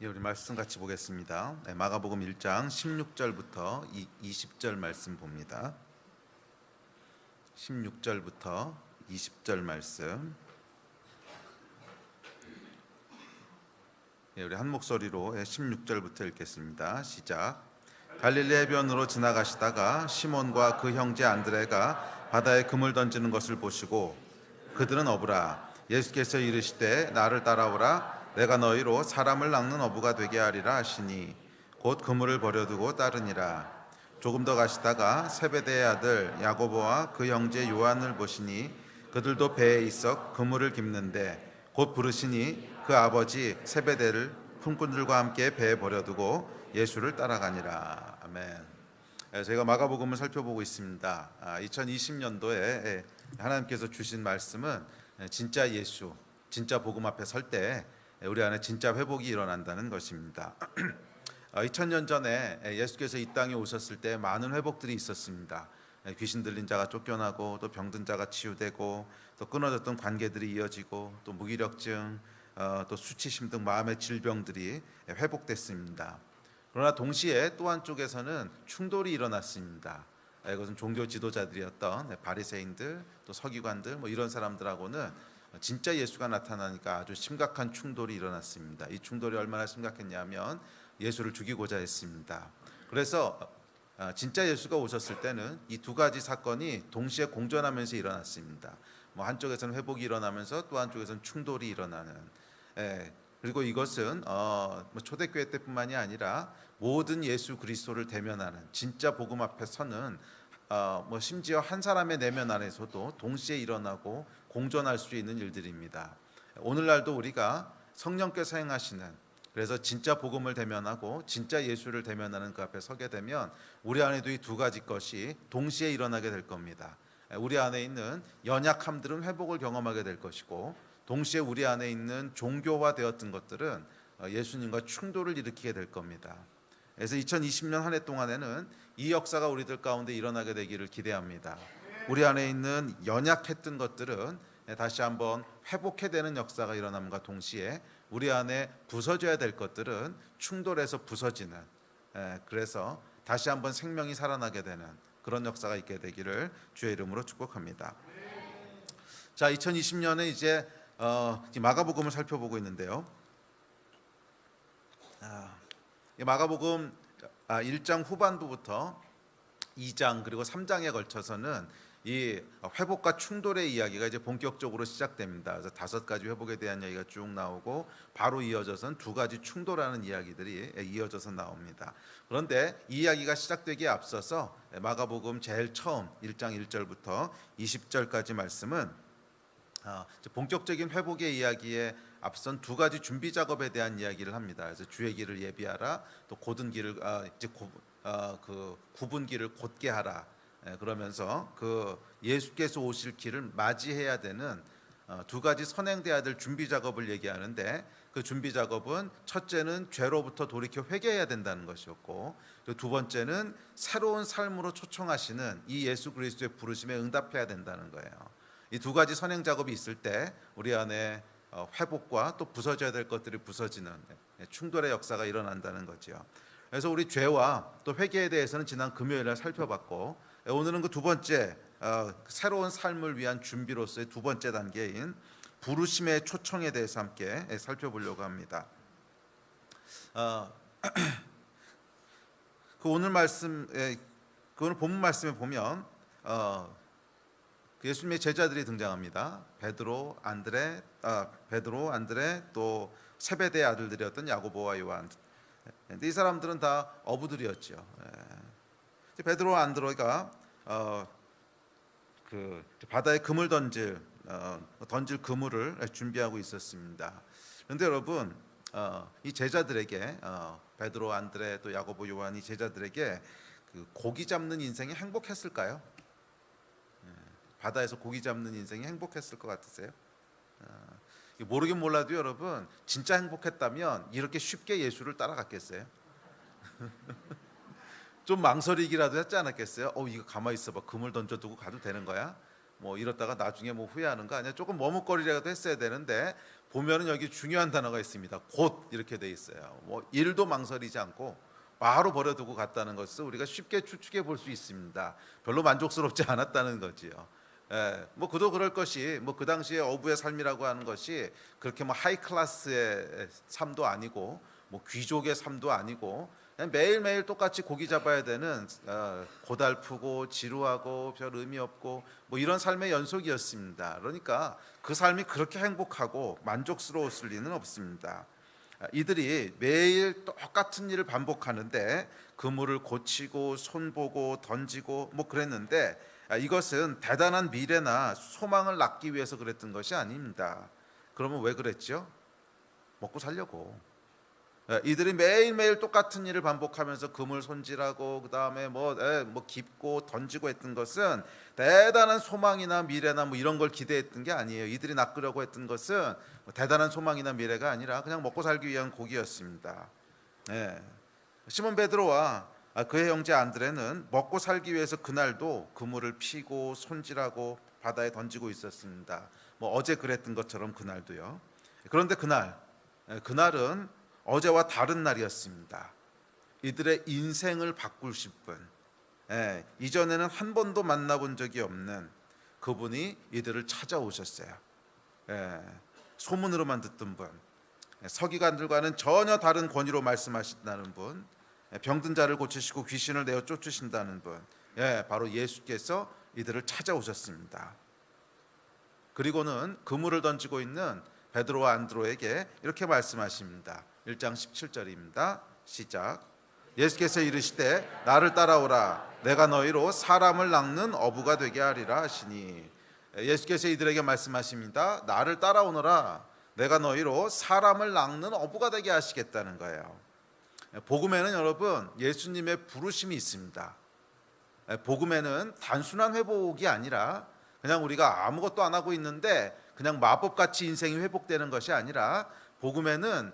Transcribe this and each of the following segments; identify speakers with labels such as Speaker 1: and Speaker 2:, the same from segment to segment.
Speaker 1: 예, 우리 말씀 같이 보겠습니다. 마가복음 1장 16절부터 20절 말씀 봅니다. 16절부터 20절 말씀. 예, 우리 한 목소리로 16절부터 읽겠습니다. 시작. 갈릴리 해변으로 지나가시다가 시몬과 그 형제 안드레가 바다에 그물 던지는 것을 보시고 그들은 어부라. 예수께서 이르시되 나를 따라오라. 내가 너희로 사람을 낚는 어부가 되게 하리라 하시니 곧 그물을 버려두고 따르니라. 조금 더 가시다가 세베대의 아들 야고보와 그 형제 요한을 보시니 그들도 배에 있어 그물을 깁는데 곧 부르시니 그 아버지 세베대를 품꾼들과 함께 배에 버려두고 예수를 따라가니라. 아멘. 저희가 마가복음을 살펴보고 있습니다. 2020년도에 하나님께서 주신 말씀은 진짜 예수, 진짜 복음 앞에 설 때 우리 안에 진짜 회복이 일어난다는 것입니다. 2000년 전에 예수께서 이 땅에 오셨을 때 많은 회복들이 있었습니다. 귀신 들린 자가 쫓겨나고 또 병든 자가 치유되고 또 끊어졌던 관계들이 이어지고 또 무기력증, 또 수치심 등 마음의 질병들이 회복됐습니다. 그러나 동시에 또 한쪽에서는 충돌이 일어났습니다. 이것은 종교 지도자들이었던 바리새인들, 또 서기관들 이런 사람들하고는 진짜 예수가 나타나니까 아주 심각한 충돌이 일어났습니다. 이 충돌이 얼마나 심각했냐면 예수를 죽이고자 했습니다. 그래서 진짜 예수가 오셨을 때는 이 두 가지 사건이 동시에 공존하면서 일어났습니다. 한쪽에서는 회복이 일어나면서 또 한쪽에서는 충돌이 일어나는. 그리고 이것은 초대교회 때뿐만이 아니라 모든 예수 그리스도를 대면하는 진짜 복음 앞에 서는 심지어 한 사람의 내면 안에서도 동시에 일어나고 공존할 수 있는 일들입니다. 오늘날도 우리가 성령께서 행하시는, 그래서 진짜 복음을 대면하고 진짜 예수를 대면하는 그 앞에 서게 되면 우리 안에도 이 두 가지 것이 동시에 일어나게 될 겁니다. 우리 안에 있는 연약함들은 회복을 경험하게 될 것이고 동시에 우리 안에 있는 종교화되었던 것들은 예수님과 충돌을 일으키게 될 겁니다. 그래서 2020년 한 해 동안에는 이 역사가 우리들 가운데 일어나게 되기를 기대합니다. 우리 안에 있는 연약했던 것들은 다시 한번 회복해되는 역사가 일어남과 동시에 우리 안에 부서져야 될 것들은 충돌해서 부서지는, 그래서 다시 한번 생명이 살아나게 되는 그런 역사가 있게 되기를 주의 이름으로 축복합니다. 자, 2020년에 이제 마가복음을 살펴보고 있는데요. 마가복음 1장 후반부부터 2장 그리고 3장에 걸쳐서는 이 회복과 충돌의 이야기가 이제 본격적으로 시작됩니다. 그래서 5가지 회복에 대한 이야기가 쭉 나오고 바로 이어져서는 2가지 충돌하는 이야기들이 이어져서 나옵니다. 그런데 이 이야기가 시작되기에 앞서서 마가복음 제일 처음 1장 1절부터 20절까지 말씀은 본격적인 회복의 이야기에 앞선 2가지 준비 작업에 대한 이야기를 합니다. 그래서 주의 길을 예비하라, 또 곧은 길을 굽은 길을 곧게 하라. 그러면서 그 예수께서 오실 길을 맞이해야 되는 2가지 선행돼야 될 준비 작업을 얘기하는데, 그 준비 작업은 첫째는 죄로부터 돌이켜 회개해야 된다는 것이었고, 그리고 두 번째는 새로운 삶으로 초청하시는 이 예수 그리스도의 부르심에 응답해야 된다는 거예요. 이 2가지 선행 작업이 있을 때 우리 안에 회복과 또 부서져야 될 것들이 부서지는 충돌의 역사가 일어난다는 거죠. 그래서 우리 죄와 또 회개에 대해서는 지난 금요일에 살펴봤고, 오늘은 그 2번째 새로운 삶을 위한 준비로서의 2번째 단계인 부르심의 초청에 대해서 함께 살펴보려고 합니다. 그 오늘 말씀, 그 오늘 본문 말씀에 보면 예수님의 제자들이 등장합니다. 베드로, 안드레, 또 세베대의 아들들이었던 야고보와 요한. 이 사람들은 다 어부들이었죠. 베드로와 안드레가 그 바다에 그물 던질 그물을 준비하고 있었습니다. 그런데 여러분, 이 제자들에게 베드로, 안드레, 또 야고보, 요한이 제자들에게 그 고기 잡는 인생이 행복했을까요? 바다에서 고기 잡는 인생이 행복했을 것 같으세요? 모르긴 몰라도 여러분, 진짜 행복했다면 이렇게 쉽게 예수를 따라갔겠어요? 좀 망설이기라도 했지 않았겠어요? 이거 가만히 있어봐, 그물 던져두고 가도 되는 거야? 뭐 이러다가 나중에 뭐 후회하는 거 아니야? 조금 머뭇거리라도 했어야 되는데 보면은 여기 중요한 단어가 있습니다. 곧 이렇게 돼 있어요. 뭐 일도 망설이지 않고 바로 버려두고 갔다는 것을 우리가 쉽게 추측해 볼 수 있습니다. 별로 만족스럽지 않았다는 거지요. 예, 뭐 그도 그럴 것이 뭐 그 당시에 어부의 삶이라고 하는 것이 그렇게 뭐 하이 클래스의 삶도 아니고 뭐 귀족의 삶도 아니고 그냥 매일매일 똑같이 고기 잡아야 되는 고달프고 지루하고 별 의미 없고 뭐 이런 삶의 연속이었습니다. 그러니까 그 삶이 그렇게 행복하고 만족스러웠을 리는 없습니다. 이들이 매일 똑같은 일을 반복하는데 그물을 고치고 손보고 던지고 뭐 그랬는데 이것은 대단한 미래나 소망을 낳기 위해서 그랬던 것이 아닙니다. 그러면 왜 그랬죠? 먹고 살려고. 이들이 매일매일 똑같은 일을 반복하면서 그물 손질하고 그다음에 뭐 깁고 던지고 했던 것은 대단한 소망이나 미래나 뭐 이런 걸 기대했던 게 아니에요. 이들이 낚으려고 했던 것은 뭐 대단한 소망이나 미래가 아니라 그냥 먹고 살기 위한 고기였습니다. 예. 시몬 베드로와 그의 형제 안드레는 먹고 살기 위해서 그날도 그물을 피고 손질하고 바다에 던지고 있었습니다. 뭐 어제 그랬던 것처럼 그날도요. 그런데 그날은 어제와 다른 날이었습니다. 이들의 인생을 바꿀 분, 이전에는 한 번도 만나본 적이 없는 그분이 이들을 찾아오셨어요. 소문으로만 듣던 분, 서기관들과는 전혀 다른 권위로 말씀하신다는 분, 병든 자를 고치시고 귀신을 내어 쫓으신다는 분, 바로 예수께서 이들을 찾아오셨습니다. 그리고는 그물을 던지고 있는 베드로와 안드로에게 이렇게 말씀하십니다. 1장 17절입니다. 시작. 예수께서 이르시되 나를 따라오라 내가 너희로 사람을 낚는 어부가 되게 하리라 하시니, 예수께서 이들에게 말씀하십니다. 나를 따라오너라 내가 너희로 사람을 낚는 어부가 되게 하시겠다는 거예요. 복음에는 여러분 예수님의 부르심이 있습니다. 복음에는 단순한 회복이 아니라 그냥 우리가 아무것도 안 하고 있는데 그냥 마법같이 인생이 회복되는 것이 아니라 복음에는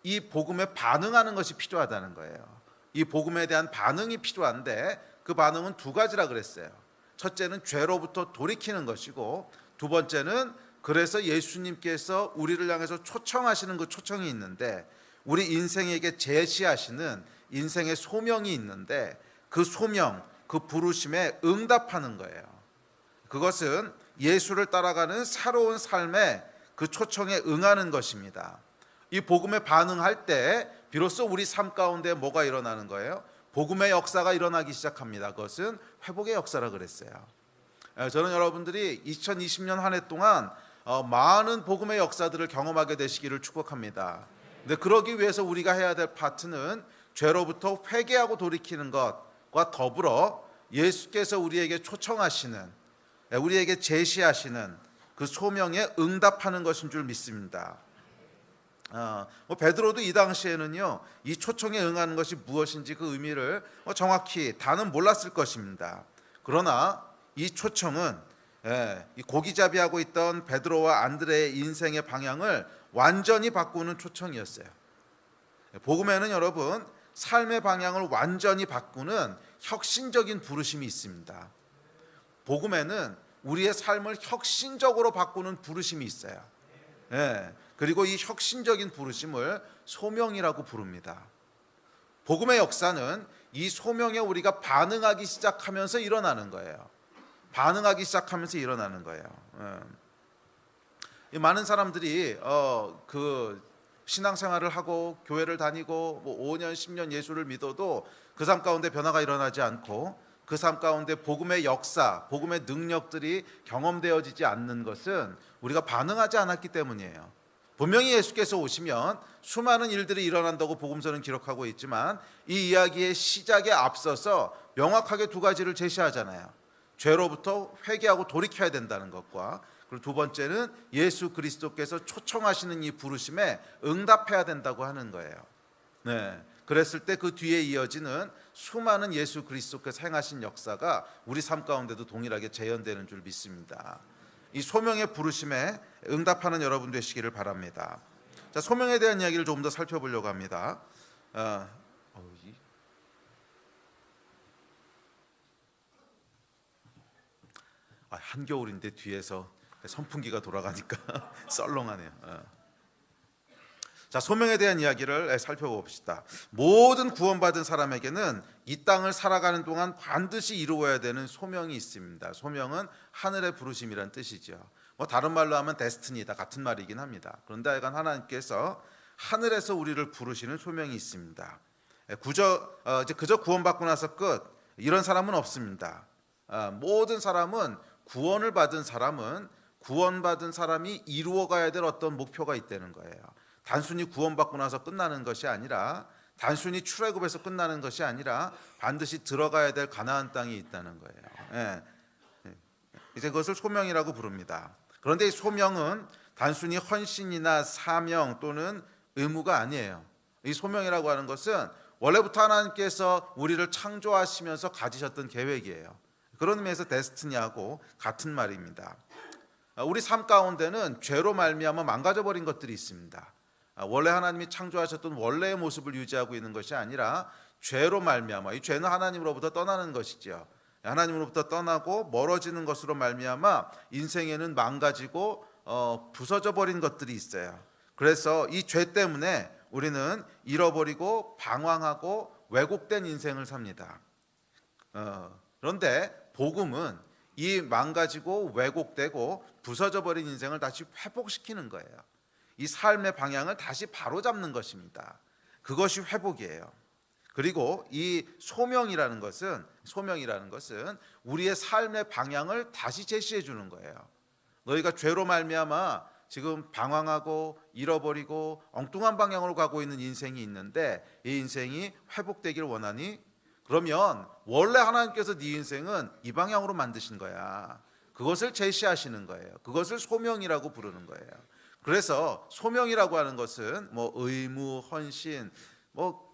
Speaker 1: 이 복음에 반응하는 것이 필요하다는 거예요. 이 복음에 대한 반응이 필요한데 그 반응은 두 가지라 그랬어요. 첫째는 죄로부터 돌이키는 것이고 두 번째는 그래서 예수님께서 우리를 향해서 초청하시는 그 초청이 있는데 우리 인생에게 제시하시는 인생의 소명이 있는데 그 소명, 그 부르심에 응답하는 거예요. 그것은 예수를 따라가는 새로운 삶의 그 초청에 응하는 것입니다. 이 복음에 반응할 때 비로소 우리 삶 가운데 뭐가 일어나는 거예요? 복음의 역사가 일어나기 시작합니다. 그것은 회복의 역사라 그랬어요. 저는 여러분들이 2020년 한 해 동안 많은 복음의 역사들을 경험하게 되시기를 축복합니다. 근데 그러기 위해서 우리가 해야 될 파트는 죄로부터 회개하고 돌이키는 것과 더불어 예수께서 우리에게 초청하시는, 우리에게 제시하시는 그 소명에 응답하는 것인 줄 믿습니다. 베드로도 이 당시에는요 이 초청에 응하는 것이 무엇인지 그 의미를 정확히 다는 몰랐을 것입니다. 그러나 이 초청은 이 고기잡이하고 있던 베드로와 안드레의 인생의 방향을 완전히 바꾸는 초청이었어요. 복음에는 여러분 삶의 방향을 완전히 바꾸는 혁신적인 부르심이 있습니다. 복음에는 우리의 삶을 혁신적으로 바꾸는 부르심이 있어요. 그리고 이 혁신적인 부르심을 소명이라고 부릅니다. 복음의 역사는 이 소명에 우리가 반응하기 시작하면서 일어나는 거예요. 반응하기 시작하면서 일어나는 거예요. 많은 사람들이 그 신앙생활을 하고 교회를 다니고 뭐 5년 10년 예수를 믿어도 그 삶 가운데 변화가 일어나지 않고 그 삶 가운데 복음의 역사, 복음의 능력들이 경험되어지지 않는 것은 우리가 반응하지 않았기 때문이에요. 분명히 예수께서 오시면 수많은 일들이 일어난다고 복음서는 기록하고 있지만 이 이야기의 시작에 앞서서 명확하게 두 가지를 제시하잖아요. 죄로부터 회개하고 돌이켜야 된다는 것과 그리고 두 번째는 예수 그리스도께서 초청하시는 이 부르심에 응답해야 된다고 하는 거예요. 그랬을 때 그 뒤에 이어지는 수많은 예수 그리스도께서 행하신 역사가 우리 삶 가운데도 동일하게 재현되는 줄 믿습니다. 이 소명의 부르심에 응답하는 여러분 되시기를 바랍니다. 자, 소명에 대한 이야기를 조금 더 살펴보려고 합니다. 한겨울인데 뒤에서 선풍기가 돌아가니까 썰렁하네요. 자, 소명에 대한 이야기를 살펴봅시다. 모든 구원받은 사람에게는 이 땅을 살아가는 동안 반드시 이루어야 되는 소명이 있습니다. 소명은 하늘의 부르심이란 뜻이죠. 다른 말로 하면 데스티니다 같은 말이긴 합니다. 그런데 하여간 하나님께서 하늘에서 우리를 부르시는 소명이 있습니다. 그저 구원받고 나서 끝, 이런 사람은 없습니다. 모든 사람은 구원받은 사람이 이루어가야 될 어떤 목표가 있다는 거예요. 단순히 구원받고 나서 끝나는 것이 아니라, 단순히 출애굽에서 끝나는 것이 아니라 반드시 들어가야 될 가나안 땅이 있다는 거예요. 이제 그것을 소명이라고 부릅니다. 그런데 이 소명은 단순히 헌신이나 사명 또는 의무가 아니에요. 이 소명이라고 하는 것은 원래부터 하나님께서 우리를 창조하시면서 가지셨던 계획이에요. 그런 의미에서 데스티니하고 같은 말입니다. 우리 삶 가운데는 죄로 말미암아 망가져버린 것들이 있습니다. 원래 하나님이 창조하셨던 원래의 모습을 유지하고 있는 것이 아니라 죄로 말미암아, 이 죄는 하나님으로부터 떠나는 것이죠. 하나님으로부터 떠나고 멀어지는 것으로 말미암아 인생에는 망가지고 부서져 버린 것들이 있어요. 그래서 이 죄 때문에 우리는 잃어버리고 방황하고 왜곡된 인생을 삽니다. 그런데 복음은 이 망가지고 왜곡되고 부서져 버린 인생을 다시 회복시키는 거예요. 이 삶의 방향을 다시 바로잡는 것입니다. 그것이 회복이에요. 그리고 이 소명이라는 것은 우리의 삶의 방향을 다시 제시해 주는 거예요. 너희가 죄로 말미암아 지금 방황하고 잃어버리고 엉뚱한 방향으로 가고 있는 인생이 있는데 이 인생이 회복되길 원하니? 그러면 원래 하나님께서 네 인생은 이 방향으로 만드신 거야. 그것을 제시하시는 거예요. 그것을 소명이라고 부르는 거예요. 그래서 소명이라고 하는 것은 의무, 헌신,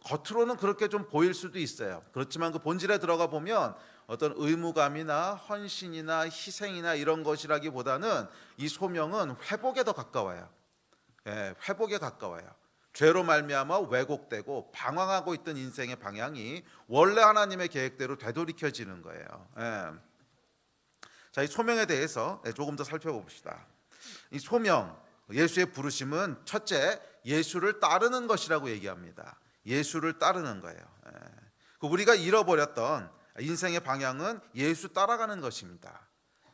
Speaker 1: 겉으로는 그렇게 좀 보일 수도 있어요. 그렇지만 그 본질에 들어가 보면 어떤 의무감이나 헌신이나 희생이나 이런 것이라기보다는 이 소명은 회복에 더 가까워요. 회복에 가까워요. 죄로 말미암아 왜곡되고 방황하고 있던 인생의 방향이 원래 하나님의 계획대로 되돌이켜지는 거예요. 자, 이 소명에 대해서 조금 더 살펴봅시다. 이 소명, 예수의 부르심은 첫째, 예수를 따르는 것이라고 얘기합니다. 예수를 따르는 거예요. 우리가 잃어버렸던 인생의 방향은 예수 따라가는 것입니다.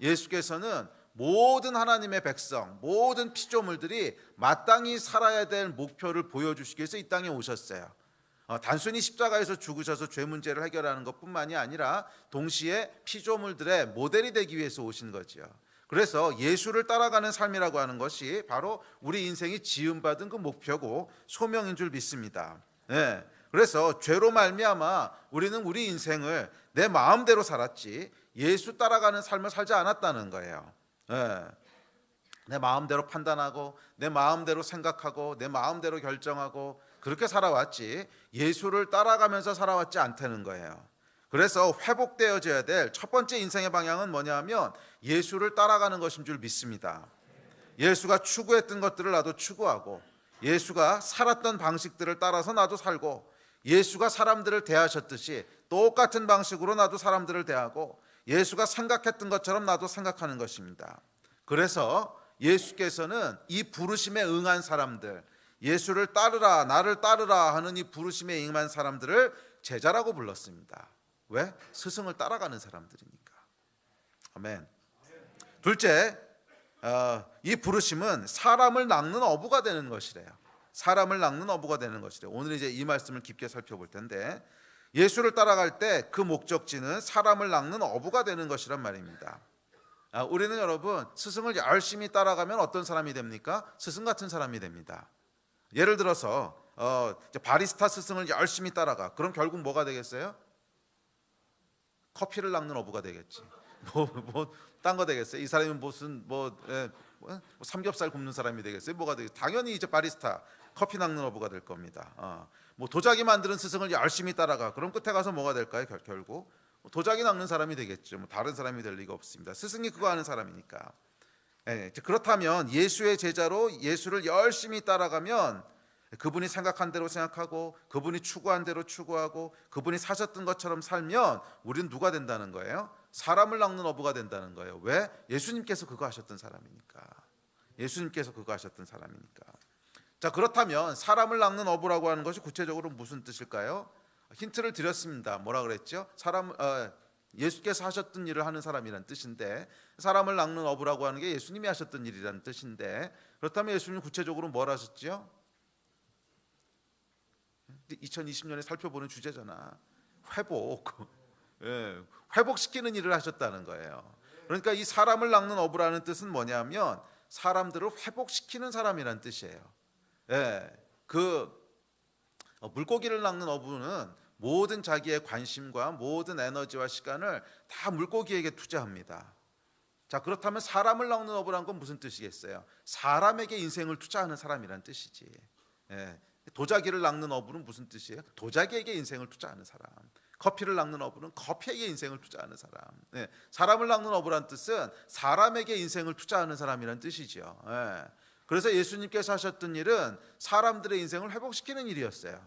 Speaker 1: 예수께서는 모든 하나님의 백성, 모든 피조물들이 마땅히 살아야 될 목표를 보여주시기 위해서 이 땅에 오셨어요. 단순히 십자가에서 죽으셔서 죄 문제를 해결하는 것뿐만이 아니라 동시에 피조물들의 모델이 되기 위해서 오신 거죠. 그래서 예수를 따라가는 삶이라고 하는 것이 바로 우리 인생이 지음받은 그 목표고 소명인 줄 믿습니다. 그래서 죄로 말미암아 우리는 우리 인생을 내 마음대로 살았지 예수 따라가는 삶을 살지 않았다는 거예요. 내 마음대로 판단하고 내 마음대로 생각하고 내 마음대로 결정하고 그렇게 살아왔지 예수를 따라가면서 살아왔지 않다는 거예요. 그래서 회복되어져야 될 첫 번째 인생의 방향은 뭐냐 하면 예수를 따라가는 것인 줄 믿습니다. 예수가 추구했던 것들을 나도 추구하고 예수가 살았던 방식들을 따라서 나도 살고 예수가 사람들을 대하셨듯이 똑같은 방식으로 나도 사람들을 대하고 예수가 생각했던 것처럼 나도 생각하는 것입니다. 그래서 예수께서는 이 부르심에 응한 사람들, 예수를 따르라 나를 따르라 하는 이 부르심에 응한 사람들을 제자라고 불렀습니다. 왜? 스승을 따라가는 사람들이니까. 아멘. 둘째, 이 부르심은 사람을 낚는 어부가 되는 것이래요. 사람을 낚는 어부가 되는 것이래요. 오늘 이제 이 말씀을 깊게 살펴볼 텐데 예수를 따라갈 때 그 목적지는 사람을 낚는 어부가 되는 것이란 말입니다. 우리는 여러분 스승을 열심히 따라가면 어떤 사람이 됩니까? 스승 같은 사람이 됩니다. 예를 들어서 바리스타 스승을 열심히 따라가. 그럼 결국 뭐가 되겠어요? 커피를 낚는 어부가 되겠지. 딴 거 되겠어요? 이 사람이 무슨 삼겹살 굽는 사람이 되겠어요? 뭐가 되겠어요? 당연히 이제 바리스타 커피 낚는 어부가 될 겁니다. 도자기 만드는 스승을 열심히 따라가. 그럼 끝에 가서 뭐가 될까요? 결국 도자기 낚는 사람이 되겠죠. 다른 사람이 될 리가 없습니다. 스승이 그거 하는 사람이니까. 그렇다면 예수의 제자로 예수를 열심히 따라가면 그분이 생각한 대로 생각하고 그분이 추구한 대로 추구하고 그분이 사셨던 것처럼 살면 우리는 누가 된다는 거예요? 사람을 낚는 어부가 된다는 거예요. 왜? 예수님께서 그거 하셨던 사람이니까. 예수님께서 그거 하셨던 사람이니까. 자, 그렇다면 사람을 낚는 어부라고 하는 것이 구체적으로 무슨 뜻일까요? 힌트를 드렸습니다. 뭐라 그랬죠? 예수께서 하셨던 일을 하는 사람이란 뜻인데, 사람을 낚는 어부라고 하는 게 예수님이 하셨던 일이라는 뜻인데, 그렇다면 예수님은 구체적으로 뭘 하셨죠? 2020년에 살펴보는 주제잖아. 회복. 예, 회복시키는 일을 하셨다는 거예요. 그러니까 이 사람을 낚는 어부라는 뜻은 뭐냐면 사람들을 회복시키는 사람이란 뜻이에요. 예, 물고기를 낚는 어부는 모든 자기의 관심과 모든 에너지와 시간을 다 물고기에게 투자합니다. 자, 그렇다면 사람을 낚는 어부란 건 무슨 뜻이겠어요? 사람에게 인생을 투자하는 사람이란 뜻이지. 예, 도자기를 낚는 어부는 무슨 뜻이에요? 도자기에게 인생을 투자하는 사람. 커피를 낚는 어부는 커피에게 인생을 투자하는 사람. 예, 사람을 낚는 어부란 뜻은 사람에게 인생을 투자하는 사람이란 뜻이죠. 예, 그래서 예수님께서 하셨던 일은 사람들의 인생을 회복시키는 일이었어요.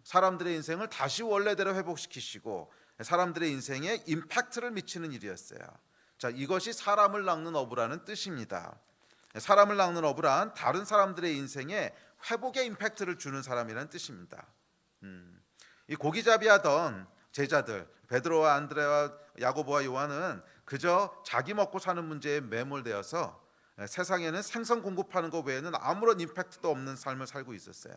Speaker 1: 사람들의 인생을 다시 원래대로 회복시키시고 사람들의 인생에 임팩트를 미치는 일이었어요. 자, 이것이 사람을 낚는 어부라는 뜻입니다. 사람을 낚는 어부란 다른 사람들의 인생에 회복의 임팩트를 주는 사람이라는 뜻입니다. 이 고기잡이하던 제자들 베드로와 안드레와 야고보와 요한은 그저 자기 먹고 사는 문제에 매몰되어서 세상에는 생선 공급하는 것 외에는 아무런 임팩트도 없는 삶을 살고 있었어요.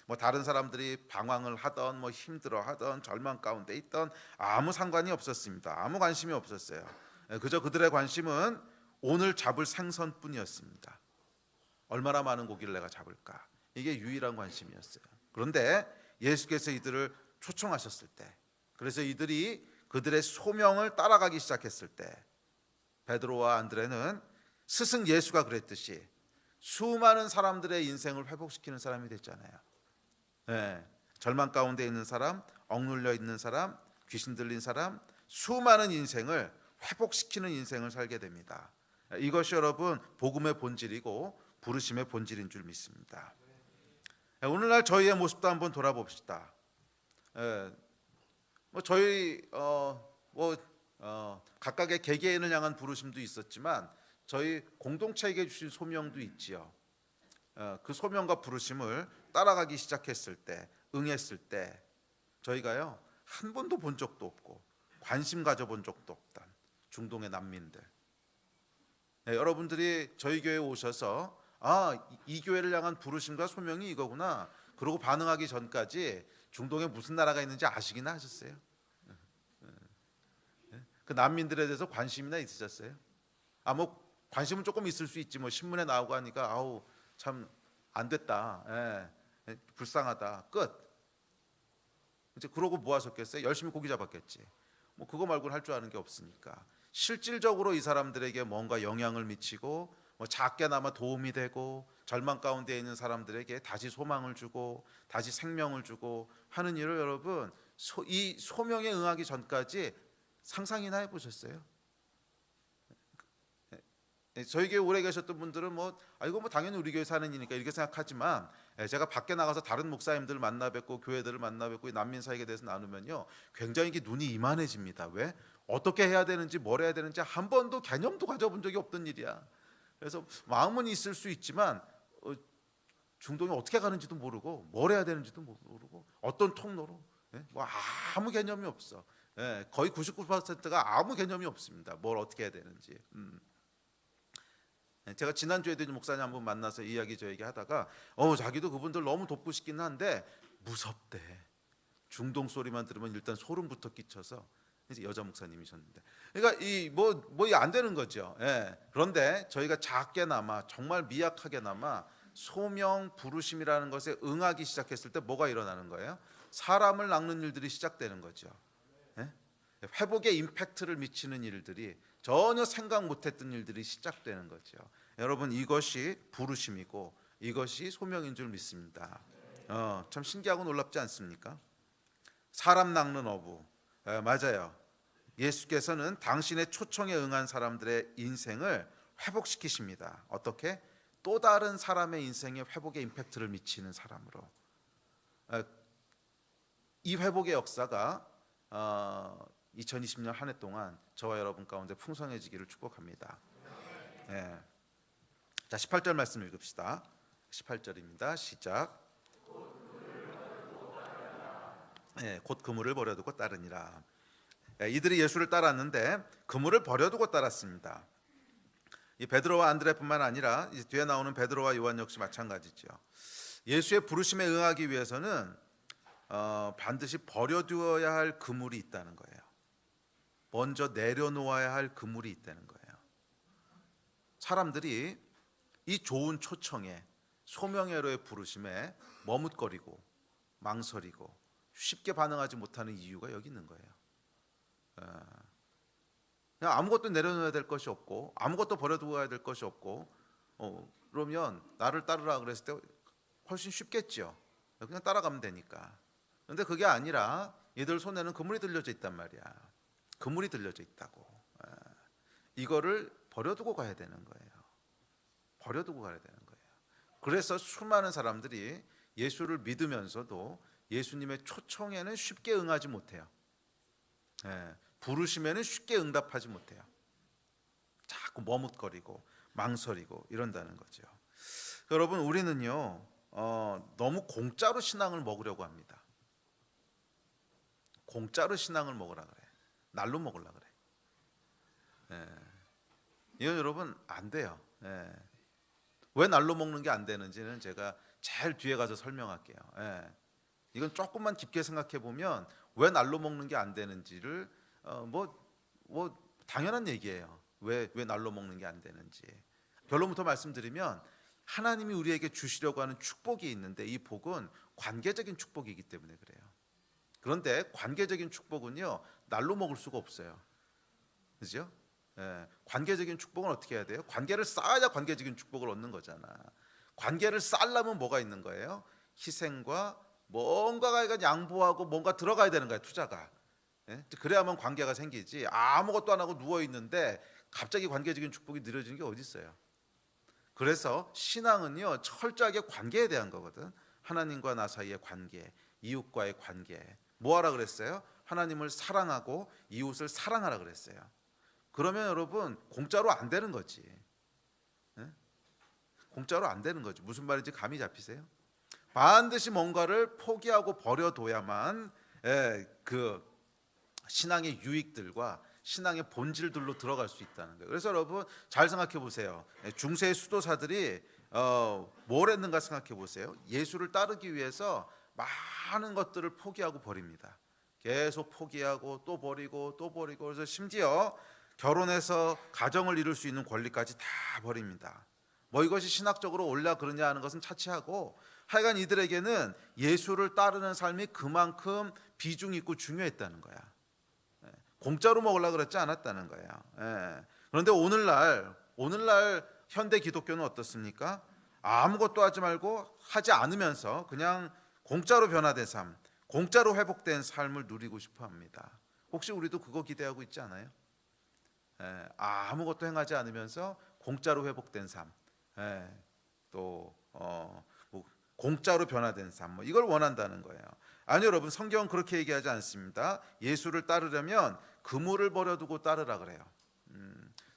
Speaker 1: 뭐 다른 사람들이 방황을 하던 뭐 힘들어하던 절망 가운데 있던 아무 상관이 없었습니다. 아무 관심이 없었어요. 그저 그들의 관심은 오늘 잡을 생선뿐이었습니다. 얼마나 많은 고기를 내가 잡을까? 이게 유일한 관심이었어요. 그런데 예수께서 이들을 초청하셨을 때, 그래서 이들이 그들의 소명을 따라가기 시작했을 때, 베드로와 안드레는 스승 예수가 그랬듯이 수많은 사람들의 인생을 회복시키는 사람이 됐잖아요. 네, 절망 가운데 있는 사람, 억눌려 있는 사람, 귀신 들린 사람, 수많은 인생을 회복시키는 인생을 살게 됩니다. 이것이 여러분 복음의 본질이고 부르심의 본질인 줄 믿습니다. 오늘날 저희의 모습도 한번 돌아봅시다. 저희 각각의 개개인을 향한 부르심도 있었지만 저희 공동체에게 주신 소명도 있지요. 그 소명과 부르심을 따라가기 시작했을 때, 응했을 때 저희가요 한 번도 본 적도 없고 관심 가져본 적도 없던 중동의 난민들, 여러분들이 저희 교회에 오셔서 이 교회를 향한 부르심과 소명이 이거구나 그러고 반응하기 전까지 중동에 무슨 나라가 있는지 아시기나 하셨어요? 그 난민들에 대해서 관심이나 있으셨어요? 뭐 관심은 조금 있을 수 있지, 뭐 신문에 나오고 하니까 아우 참 안 됐다, 불쌍하다, 끝. 이제 그러고 뭐 하셨겠어요? 열심히 고기 잡았겠지. 뭐 그거 말고는 할 줄 아는 게 없으니까. 실질적으로 이 사람들에게 뭔가 영향을 미치고 뭐 작게나마 도움이 되고 절망 가운데 있는 사람들에게 다시 소망을 주고 다시 생명을 주고 하는 일을 여러분 이 소명에 응하기 전까지 상상이나 해보셨어요? 저희 교회 오래 계셨던 분들은 이거 당연히 우리 교회 사는 일이니까 이렇게 생각하지만, 제가 밖에 나가서 다른 목사님들을 만나 뵙고 교회들을 만나 뵙고 난민 사역에 대해서 나누면요 굉장히 눈이 이만해집니다. 왜? 어떻게 해야 되는지 뭘 해야 되는지 한 번도 개념도 가져본 적이 없던 일이야. 그래서 마음은 있을 수 있지만 중동에 어떻게 가는지도 모르고 뭘 해야 되는지도 모르고 어떤 통로로, 아무 개념이 없어. 거의 99%가 아무 개념이 없습니다. 뭘 어떻게 해야 되는지. 제가 지난주에도 목사님 한 분 만나서 이야기 저에게 하다가 자기도 그분들 너무 돕고 싶긴 한데 무섭대. 중동 소리만 들으면 일단 소름부터 끼쳐서. 이제 여자 목사님이셨는데, 그러니까 안 되는 거죠. 그런데 저희가 작게나마 정말 미약하게나마 소명 부르심이라는 것에 응하기 시작했을 때 뭐가 일어나는 거예요? 사람을 낚는 일들이 시작되는 거죠. 회복에 임팩트를 미치는 일들이, 전혀 생각 못했던 일들이 시작되는 거죠. 여러분 이것이 부르심이고 이것이 소명인 줄 믿습니다. 참 신기하고 놀랍지 않습니까? 사람 낚는 어부. 맞아요. 예수께서는 당신의 초청에 응한 사람들의 인생을 회복시키십니다. 어떻게? 또 다른 사람의 인생에 회복의 임팩트를 미치는 사람으로. 이 회복의 역사가 2020년 한 해 동안 저와 여러분 가운데 풍성해지기를 축복합니다. 예. 자, 18절 말씀 읽읍시다. 18절입니다. 시작. 예, 곧 그물을 버려두고 따르니라. 예, 이들이 예수를 따랐는데 그물을 버려두고 따랐습니다. 이 베드로와 안드레뿐만 아니라 이 뒤에 나오는 베드로와 요한 역시 마찬가지죠. 예수의 부르심에 응하기 위해서는 반드시 버려두어야 할 그물이 있다는 거예요. 먼저 내려놓아야 할 그물이 있다는 거예요. 사람들이 이 좋은 초청에, 소명회로의 부르심에 머뭇거리고 망설이고 쉽게 반응하지 못하는 이유가 여기 있는 거예요. 그냥 아무것도 내려놓아야 될 것이 없고 아무것도 버려두고 가야 될 것이 없고 그러면 나를 따르라 그랬을 때 훨씬 쉽겠죠. 그냥 따라가면 되니까. 그런데 그게 아니라 얘들 손에는 그물이 들려져 있단 말이야. 그물이 들려져 있다고. 이거를 버려두고 가야 되는 거예요. 버려두고 가야 되는 거예요. 그래서 수많은 사람들이 예수를 믿으면서도 예수님의 초청에는 쉽게 응하지 못해요. 부르심에는 쉽게 응답하지 못해요. 자꾸 머뭇거리고 망설이고 이런다는 거죠. 여러분, 우리는요 너무 공짜로 신앙을 먹으려고 합니다. 공짜로 신앙을 먹으라 그래. 날로 먹으려 그래. 이건 여러분 안 돼요. 왜 날로 먹는 게 안 되는지는 제가 제일 뒤에 가서 설명할게요. 이건 조금만 깊게 생각해 보면 왜 날로 먹는 게 안 되는지를 뭐 당연한 얘기예요. 왜 날로 먹는 게 안 되는지. 결론부터 말씀드리면 하나님이 우리에게 주시려고 하는 축복이 있는데 이 복은 관계적인 축복이기 때문에 그래요. 그런데 관계적인 축복은요 날로 먹을 수가 없어요. 그죠? 관계적인 축복은 어떻게 해야 돼요? 관계를 쌓아야 관계적인 축복을 얻는 거잖아. 관계를 쌓으려면 뭐가 있는 거예요? 희생과 뭔가가 양보하고 뭔가 들어가야 되는 거예요. 투자가. 그래야만 관계가 생기지. 아무것도 안 하고 누워 있는데 갑자기 관계적인 축복이 느려지는 게 어디 있어요? 그래서 신앙은요 철저하게 관계에 대한 거거든. 하나님과 나 사이의 관계, 이웃과의 관계. 뭐하라 그랬어요? 하나님을 사랑하고 이웃을 사랑하라 그랬어요. 그러면 여러분 공짜로 안 되는 거지. 공짜로 안 되는 거지. 무슨 말인지 감이 잡히세요? 반드시 뭔가를 포기하고 버려둬야만 그 신앙의 유익들과 신앙의 본질들로 들어갈 수 있다는 거예요. 그래서 여러분 잘 생각해 보세요. 중세의 수도사들이 뭘 했는가 생각해 보세요. 예수를 따르기 위해서 많은 것들을 포기하고 버립니다. 계속 포기하고 또 버리고 또 버리고. 그래서 심지어 결혼해서 가정을 이룰 수 있는 권리까지 다 버립니다. 뭐 이것이 신학적으로 옳냐 그러냐 하는 것은 차치하고 하여간 이들에게는 예수를 따르는 삶이 그만큼 비중 있고 중요했다는 거야. 공짜로 먹으려고 그랬지 않았다는 거예요. 그런데 오늘날 현대 기독교는 어떻습니까? 아무것도 하지 말고 하지 않으면서 그냥 공짜로 변화된 삶, 공짜로 회복된 삶을 누리고 싶어 합니다. 혹시 우리도 그거 기대하고 있지 않아요? 아무것도 행하지 않으면서 공짜로 회복된 삶, 또 뭐 공짜로 변화된 삶, 이걸 원한다는 거예요. 아니요, 여러분, 성경은 그렇게 얘기하지 않습니다. 예수를 따르려면 그물을 버려두고 따르라 그래요.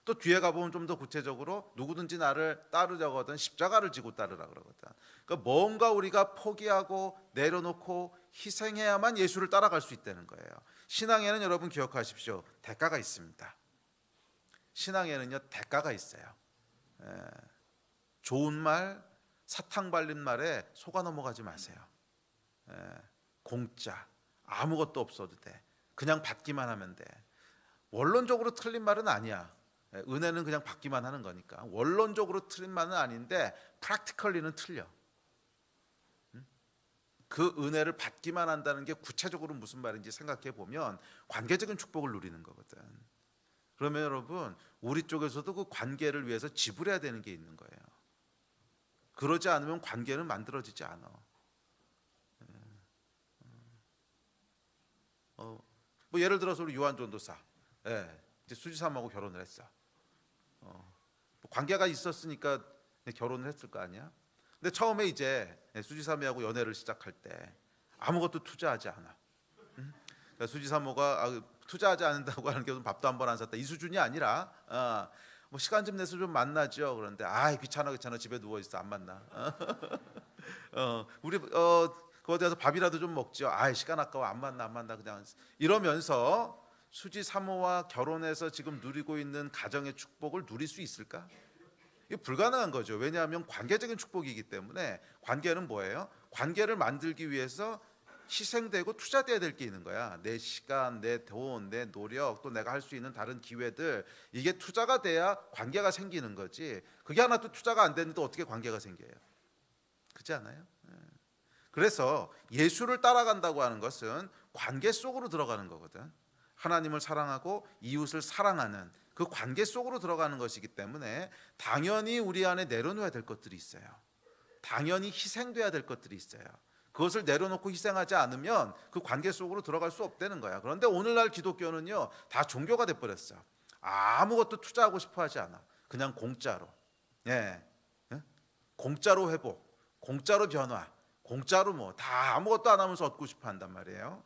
Speaker 1: 또 뒤에 가보면 좀 더 구체적으로 누구든지 나를 따르려고 하든 십자가를 지고 따르라 그러거든. 그러니까 뭔가 우리가 포기하고 내려놓고 희생해야만 예수를 따라갈 수 있다는 거예요. 신앙에는 여러분 기억하십시오. 대가가 있습니다. 신앙에는요 대가가 있어요. 좋은 말, 사탕 발린 말에 속아 넘어가지 마세요. 공짜, 아무것도 없어도 돼. 그냥 받기만 하면 돼. 원론적으로 틀린 말은 아니야. 은혜는 그냥 받기만 하는 거니까. 원론적으로 틀린 말은 아닌데 프랙티컬리는 틀려. 그 은혜를 받기만 한다는 게 구체적으로 무슨 말인지 생각해 보면 관계적인 축복을 누리는 거거든. 그러면 여러분 우리 쪽에서도 그 관계를 위해서 지불해야 되는 게 있는 거예요. 그러지 않으면 관계는 만들어지지 않아. 뭐 예를 들어서 우리 요한 전도사, 이제 수지사모하고 결혼을 했어. 뭐 관계가 있었으니까 결혼을 했을 거 아니야. 근데 처음에 이제 수지사모하고 연애를 시작할 때 아무것도 투자하지 않아. 그러니까 수지사모가 투자하지 않는다고 하는 게 밥도 한 번 안 샀다 이 수준이 아니라 뭐 시간 좀 내서 좀 만나죠. 그런데 귀찮아 집에 누워 있어 안 만나. 우리 거기 가서 밥이라도 좀 먹죠. 시간 아까워 안 만나 그냥 이러면서 수지 사모와 결혼해서 지금 누리고 있는 가정의 축복을 누릴 수 있을까? 이게 불가능한 거죠. 왜냐하면 관계적인 축복이기 때문에. 관계는 뭐예요? 관계를 만들기 위해서 희생되고 투자돼야 될 게 있는 거야. 내 시간, 내 돈, 내 노력, 또 내가 할 수 있는 다른 기회들, 이게 투자가 돼야 관계가 생기는 거지. 그게 하나도 투자가 안 되는데 어떻게 관계가 생겨요? 그렇지 않아요? 그래서 예수를 따라간다고 하는 것은 관계 속으로 들어가는 거거든. 하나님을 사랑하고 이웃을 사랑하는 그 관계 속으로 들어가는 것이기 때문에 당연히 우리 안에 내려놓아야 될 것들이 있어요. 당연히 희생돼야 될 것들이 있어요. 그것을 내려놓고 희생하지 않으면 그 관계 속으로 들어갈 수 없다는 거야. 그런데 오늘날 기독교는요, 다 종교가 돼버렸어. 아무것도 투자하고 싶어 하지 않아. 그냥 공짜로. 공짜로 회복, 공짜로 변화, 공짜로 뭐 다 아무것도 안 하면서 얻고 싶어 한단 말이에요.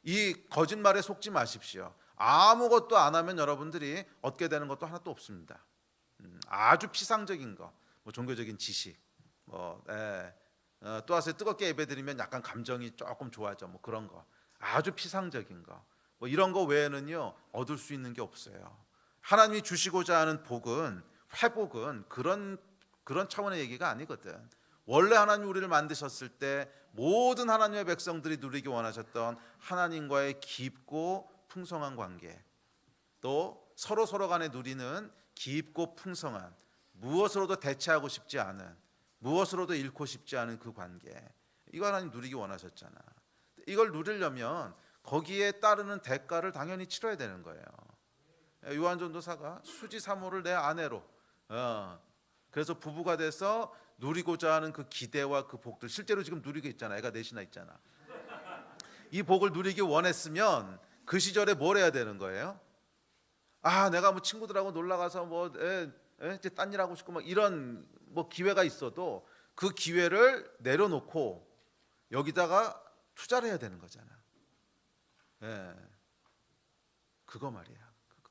Speaker 1: 이 거짓말에 속지 마십시오. 아무것도 안 하면 여러분들이 얻게 되는 것도 하나도 없습니다. 아주 피상적인 거, 뭐 종교적인 지식, 또 와서 뜨겁게 예배드리면 약간 감정이 조금 좋아져, 뭐 그런 거, 아주 피상적인 거, 뭐 이런 거 외에는요 얻을 수 있는 게 없어요. 하나님이 주시고자 하는 복은, 회복은 그런 차원의 얘기가 아니거든. 원래 하나님 우리를 만드셨을 때 모든 하나님의 백성들이 누리기 원하셨던 하나님과의 깊고 풍성한 관계, 또 서로 간에 누리는 깊고 풍성한, 무엇으로도 대체하고 싶지 않은, 무엇으로도 잃고 싶지 않은 그 관계, 이거 하나님 누리기 원하셨잖아. 이걸 누리려면 거기에 따르는 대가를 당연히 치러야 되는 거예요. 요한 전도사가 수지 사모를 내 아내로, 그래서 부부가 돼서 누리고자 하는 그 기대와 그 복들, 실제로 지금 누리고 있잖아. 애가 넷이나 있잖아. 이 복을 누리기 원했으면 그 시절에 뭘 해야 되는 거예요? 내가 뭐 친구들하고 놀러 가서 이제 딴 일 하고 싶고 막 이런 뭐 기회가 있어도 그 기회를 내려놓고 여기다가 투자를 해야 되는 거잖아. 그거 말이야. 그거.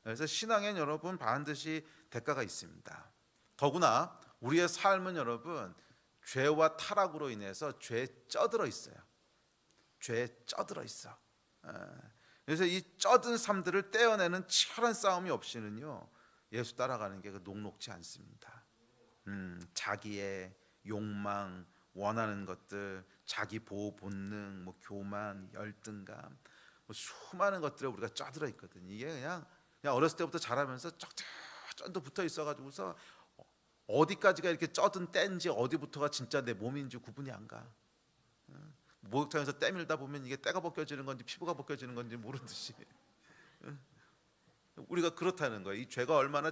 Speaker 1: 그래서 신앙엔 여러분 반드시 대가가 있습니다. 더구나 우리의 삶은 여러분 죄와 타락으로 인해서 죄에 쪄들어 있어요. 죄에 쪄들어 있어. 그래서 이 쪄든 삶들을 떼어내는 치열한 싸움이 없이는요 예수 따라가는 게 녹록지 않습니다. 자기의 욕망, 원하는 것들, 자기 보호 본능, 뭐 교만, 열등감, 뭐 수많은 것들에 우리가 쪄들어 있거든. 이게 그냥 어렸을 때부터 자라면서 쫀득 붙어 있어가지고서 어디까지가 이렇게 쪄든 때인지 어디부터가 진짜 내 몸인지 구분이 안 가. 목욕탕에서 때밀다 보면 이게 때가 벗겨지는 건지 피부가 벗겨지는 건지 모르듯이 우리가 그렇다는 거예요. 이 죄가 얼마나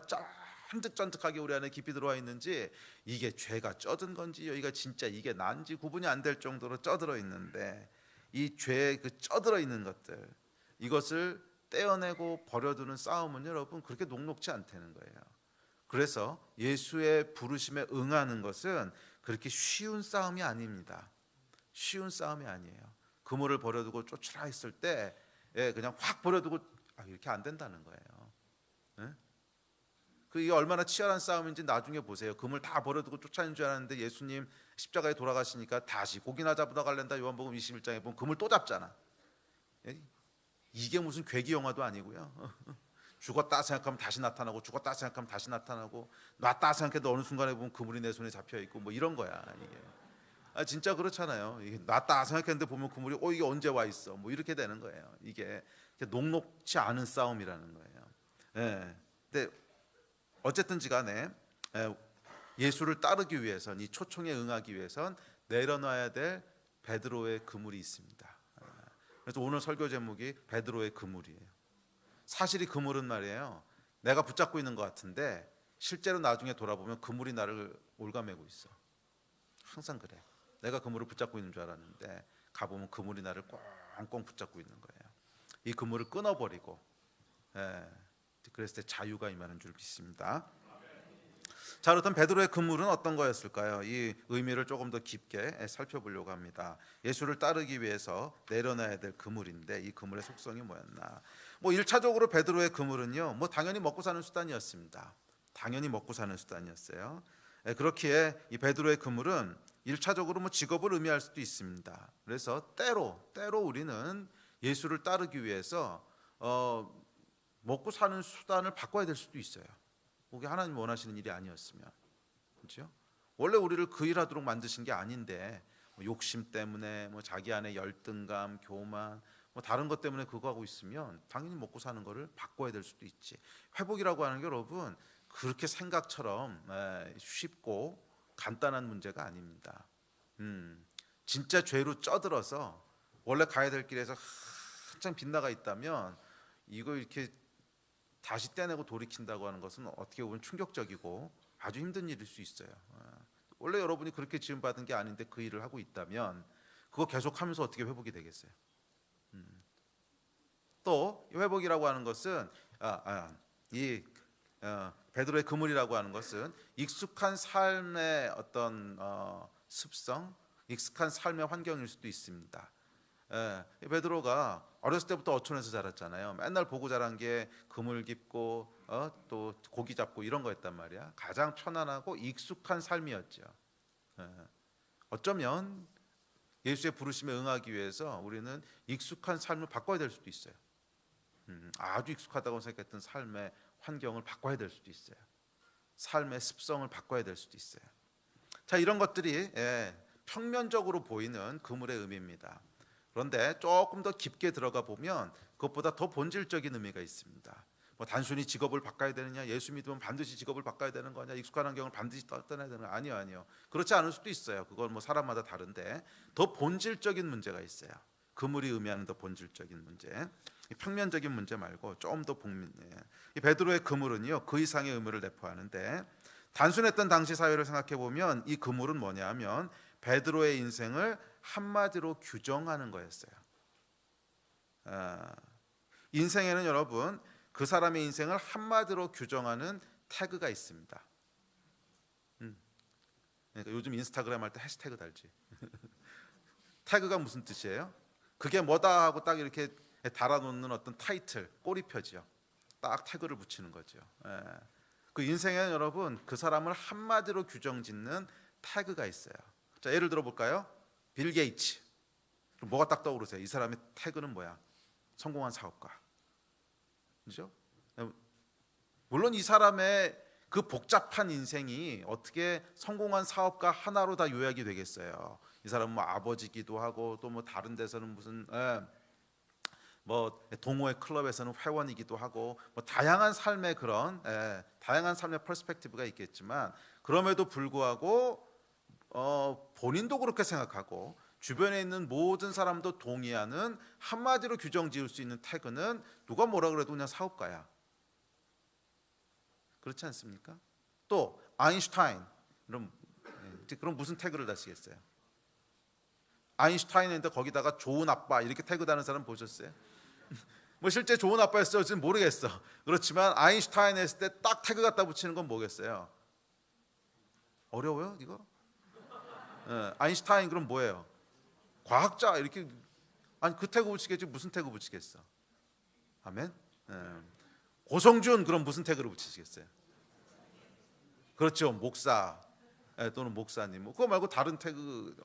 Speaker 1: 쫀득쫀득하게 우리 안에 깊이 들어와 있는지, 이게 죄가 쪄든 건지 여기가 진짜 이게 난지 구분이 안 될 정도로 쪄들어 있는데, 이 죄에 그 쪄들어 있는 것들, 이것을 떼어내고 버려두는 싸움은 여러분 그렇게 녹록지 않다는 거예요. 그래서 예수의 부르심에 응하는 것은 그렇게 쉬운 싸움이 아닙니다. 쉬운 싸움이 아니에요. 그물을 버려두고 쫓으라 했을 때 그냥 확 버려두고 이렇게 안 된다는 거예요. 이게 얼마나 치열한 싸움인지 나중에 보세요. 그물 다 버려두고 쫓아낸 줄 알았는데 예수님 십자가에 돌아가시니까 다시 고기나 잡으러 갈랜다. 요한복음 21장에 보면 그물 또 잡잖아. 이게 무슨 괴기 영화도 아니고요. 죽었다 생각하면 다시 나타나고, 죽었다 생각하면 다시 나타나고, 놨다 생각해도 어느 순간에 보면 그물이 내 손에 잡혀 있고, 뭐 이런 거야 이게. 진짜 그렇잖아요. 이게 놨다 생각했는데 보면 그물이 이게 언제 와 있어, 뭐 이렇게 되는 거예요. 이게 녹록지 않은 싸움이라는 거예요. 근데 어쨌든지 간에 예수를 따르기 위해선, 이 초청에 응하기 위해선 내려놔야 될 베드로의 그물이 있습니다. 그래서 오늘 설교 제목이 베드로의 그물이에요. 사실 이 그물은 말이에요, 내가 붙잡고 있는 것 같은데 실제로 나중에 돌아보면 그물이 나를 올가매고 있어. 항상 그래. 내가 그물을 붙잡고 있는 줄 알았는데 가보면 그물이 나를 꽁꽁 붙잡고 있는 거예요. 이 그물을 끊어버리고 그랬을 때 자유가 임하는 줄 믿습니다. 자, 그렇다면 베드로의 그물은 어떤 거였을까요? 이 의미를 조금 더 깊게 살펴보려고 합니다. 예수를 따르기 위해서 내려놔야 될 그물인데 이 그물의 속성이 뭐였나? 1차적으로 베드로의 그물은요, 당연히 먹고 사는 수단이었습니다. 당연히 먹고 사는 수단이었어요. 그렇기에 이 베드로의 그물은 1차적으로 직업을 의미할 수도 있습니다. 그래서 때로 우리는 예수를 따르기 위해서 먹고 사는 수단을 바꿔야 될 수도 있어요. 그게 하나님 원하시는 일이 아니었으면, 그렇죠? 원래 우리를 그 일하도록 만드신 게 아닌데 욕심 때문에 자기 안에 열등감, 교만, 다른 것 때문에 그거 하고 있으면 당연히 먹고 사는 거를 바꿔야 될 수도 있지. 회복이라고 하는 게 여러분 그렇게 생각처럼 쉽고 간단한 문제가 아닙니다. 진짜 죄로 쪄들어서 원래 가야 될 길에서 한참 빗나가 있다면 이거 이렇게 다시 떼내고 돌이킨다고 하는 것은 어떻게 보면 충격적이고 아주 힘든 일일 수 있어요. 원래 여러분이 그렇게 지음받은 게 아닌데 그 일을 하고 있다면 그거 계속하면서 어떻게 회복이 되겠어요? 또 회복이라고 하는 것은 베드로의 그물이라고 하는 것은 익숙한 삶의 어떤 습성, 익숙한 삶의 환경일 수도 있습니다. 베드로가 어렸을 때부터 어촌에서 자랐잖아요. 맨날 보고 자란 게 그물 깁고 또 고기 잡고 이런 거였단 말이야. 가장 편안하고 익숙한 삶이었죠. 어쩌면 예수의 부르심에 응하기 위해서 우리는 익숙한 삶을 바꿔야 될 수도 있어요. 아주 익숙하다고 생각했던 삶의 환경을 바꿔야 될 수도 있어요. 삶의 습성을 바꿔야 될 수도 있어요. 자, 이런 것들이 평면적으로 보이는 그물의 의미입니다. 그런데 조금 더 깊게 들어가 보면 그것보다 더 본질적인 의미가 있습니다. 단순히 직업을 바꿔야 되느냐, 예수 믿으면 반드시 직업을 바꿔야 되는 거냐, 익숙한 환경을 반드시 떠나야 되는 거냐, 아니요. 그렇지 않을 수도 있어요. 그건 사람마다 다른데 더 본질적인 문제가 있어요. 그물이 의미하는 더 본질적인 문제, 평면적인 문제 말고 좀 더 이 베드로의 그물은요 그 이상의 의미를 내포하는데, 단순했던 당시 사회를 생각해 보면 이 그물은 뭐냐면 베드로의 인생을 한마디로 규정하는 거였어요. 인생에는 여러분 그 사람의 인생을 한마디로 규정하는 태그가 있습니다. 그러니까 요즘 인스타그램 할 때 해시태그 달지. 태그가 무슨 뜻이에요? 그게 뭐다 하고 딱 이렇게 달아놓는 어떤 타이틀, 꼬리표지요. 딱 태그를 붙이는 거죠. 그 인생에는 여러분 그 사람을 한마디로 규정짓는 태그가 있어요. 자, 예를 들어 볼까요? 빌 게이츠. 뭐가 딱 떠오르세요? 이 사람의 태그는 뭐야? 성공한 사업가. 그렇죠? 물론 이 사람의 그 복잡한 인생이 어떻게 성공한 사업가 하나로 다 요약이 되겠어요? 이 사람은 아버지기도 하고 또 다른 데서는 무슨 동호회 클럽에서는 회원이기도 하고 다양한 삶의 그런 다양한 삶의 퍼스펙티브가 있겠지만, 그럼에도 불구하고 본인도 그렇게 생각하고 주변에 있는 모든 사람도 동의하는 한마디로 규정 지을 수 있는 태그는 누가 뭐라 그래도 그냥 사업가야. 그렇지 않습니까? 또 아인슈타인, 그럼 무슨 태그를 다시겠어요? 아인슈타인인데 거기다가 좋은 아빠 이렇게 태그 다는 사람 보셨어요? 실제 좋은 아빠였을지 모르겠어. 그렇지만 아인슈타인 했을 때 딱 태그 갖다 붙이는 건 뭐겠어요? 어려워요 이거? 아인슈타인 그럼 뭐예요? 과학자 이렇게, 아니 그 태그 붙이겠지 무슨 태그 붙이겠어? 아멘. 고성준 그럼 무슨 태그를 붙이시겠어요? 그렇죠, 목사 또는 목사님. 그거 말고 다른 태그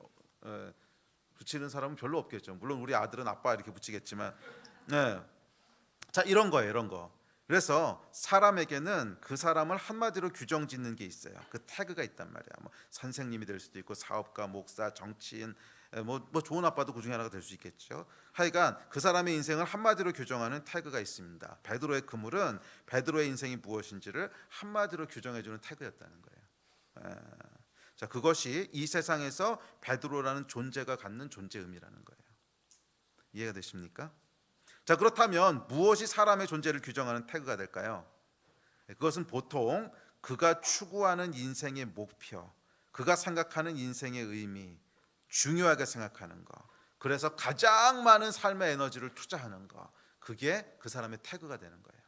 Speaker 1: 붙이는 사람은 별로 없겠죠. 물론 우리 아들은 아빠 이렇게 붙이겠지만, 자, 이런 거예요, 이런 거. 그래서 사람에게는 그 사람을 한마디로 규정짓는 게 있어요. 그 태그가 있단 말이야. 선생님이 될 수도 있고 사업가, 목사, 정치인, 좋은 아빠도 그 중에 하나가 될 수 있겠죠. 하여간 그 사람의 인생을 한마디로 규정하는 태그가 있습니다. 베드로의 그물은 베드로의 인생이 무엇인지를 한마디로 규정해주는 태그였다는 거예요. 자, 그것이 이 세상에서 베드로라는 존재가 갖는 존재 의미라는 거예요. 이해가 되십니까? 자, 그렇다면 무엇이 사람의 존재를 규정하는 태그가 될까요? 그것은 보통 그가 추구하는 인생의 목표, 그가 생각하는 인생의 의미, 중요하게 생각하는 것, 그래서 가장 많은 삶의 에너지를 투자하는 것, 그게 그 사람의 태그가 되는 거예요.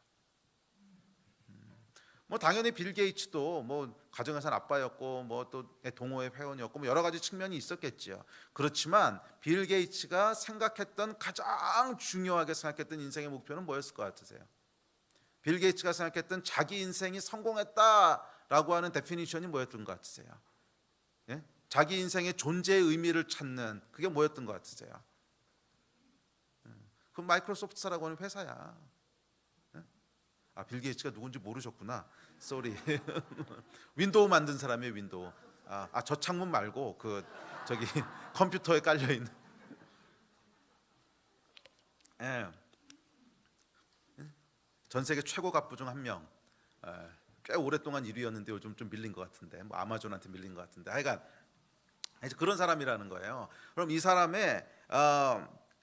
Speaker 1: 뭐 당연히 빌 게이츠도 뭐 가정회사 아빠였고 뭐 또 동호회 회원이었고 뭐 여러 가지 측면이 있었겠죠. 그렇지만 빌 게이츠가 생각했던 가장 중요하게 생각했던 인생의 목표는 뭐였을 것 같으세요? 빌 게이츠가 생각했던 자기 인생이 성공했다라고 하는 데피니션이 뭐였던 것 같으세요? 예? 자기 인생의 존재의 의미를 찾는 그게 뭐였던 것 같으세요? 그 마이크로소프트사라고 하는 회사야. 아, 빌 게이츠가 누군지 모르셨구나. 쏘리. 윈도우 만든 사람이에요. 윈도우. 저 창문 말고 그 저기 컴퓨터에 깔려 있는. 예. 전 세계 최고 갑부 중 한 명. 꽤 오랫동안 1위였는데 요즘 좀 밀린 것 같은데, 뭐 아마존한테 밀린 것 같은데, 하여간 그런 사람이라는 거예요. 그럼 이 사람의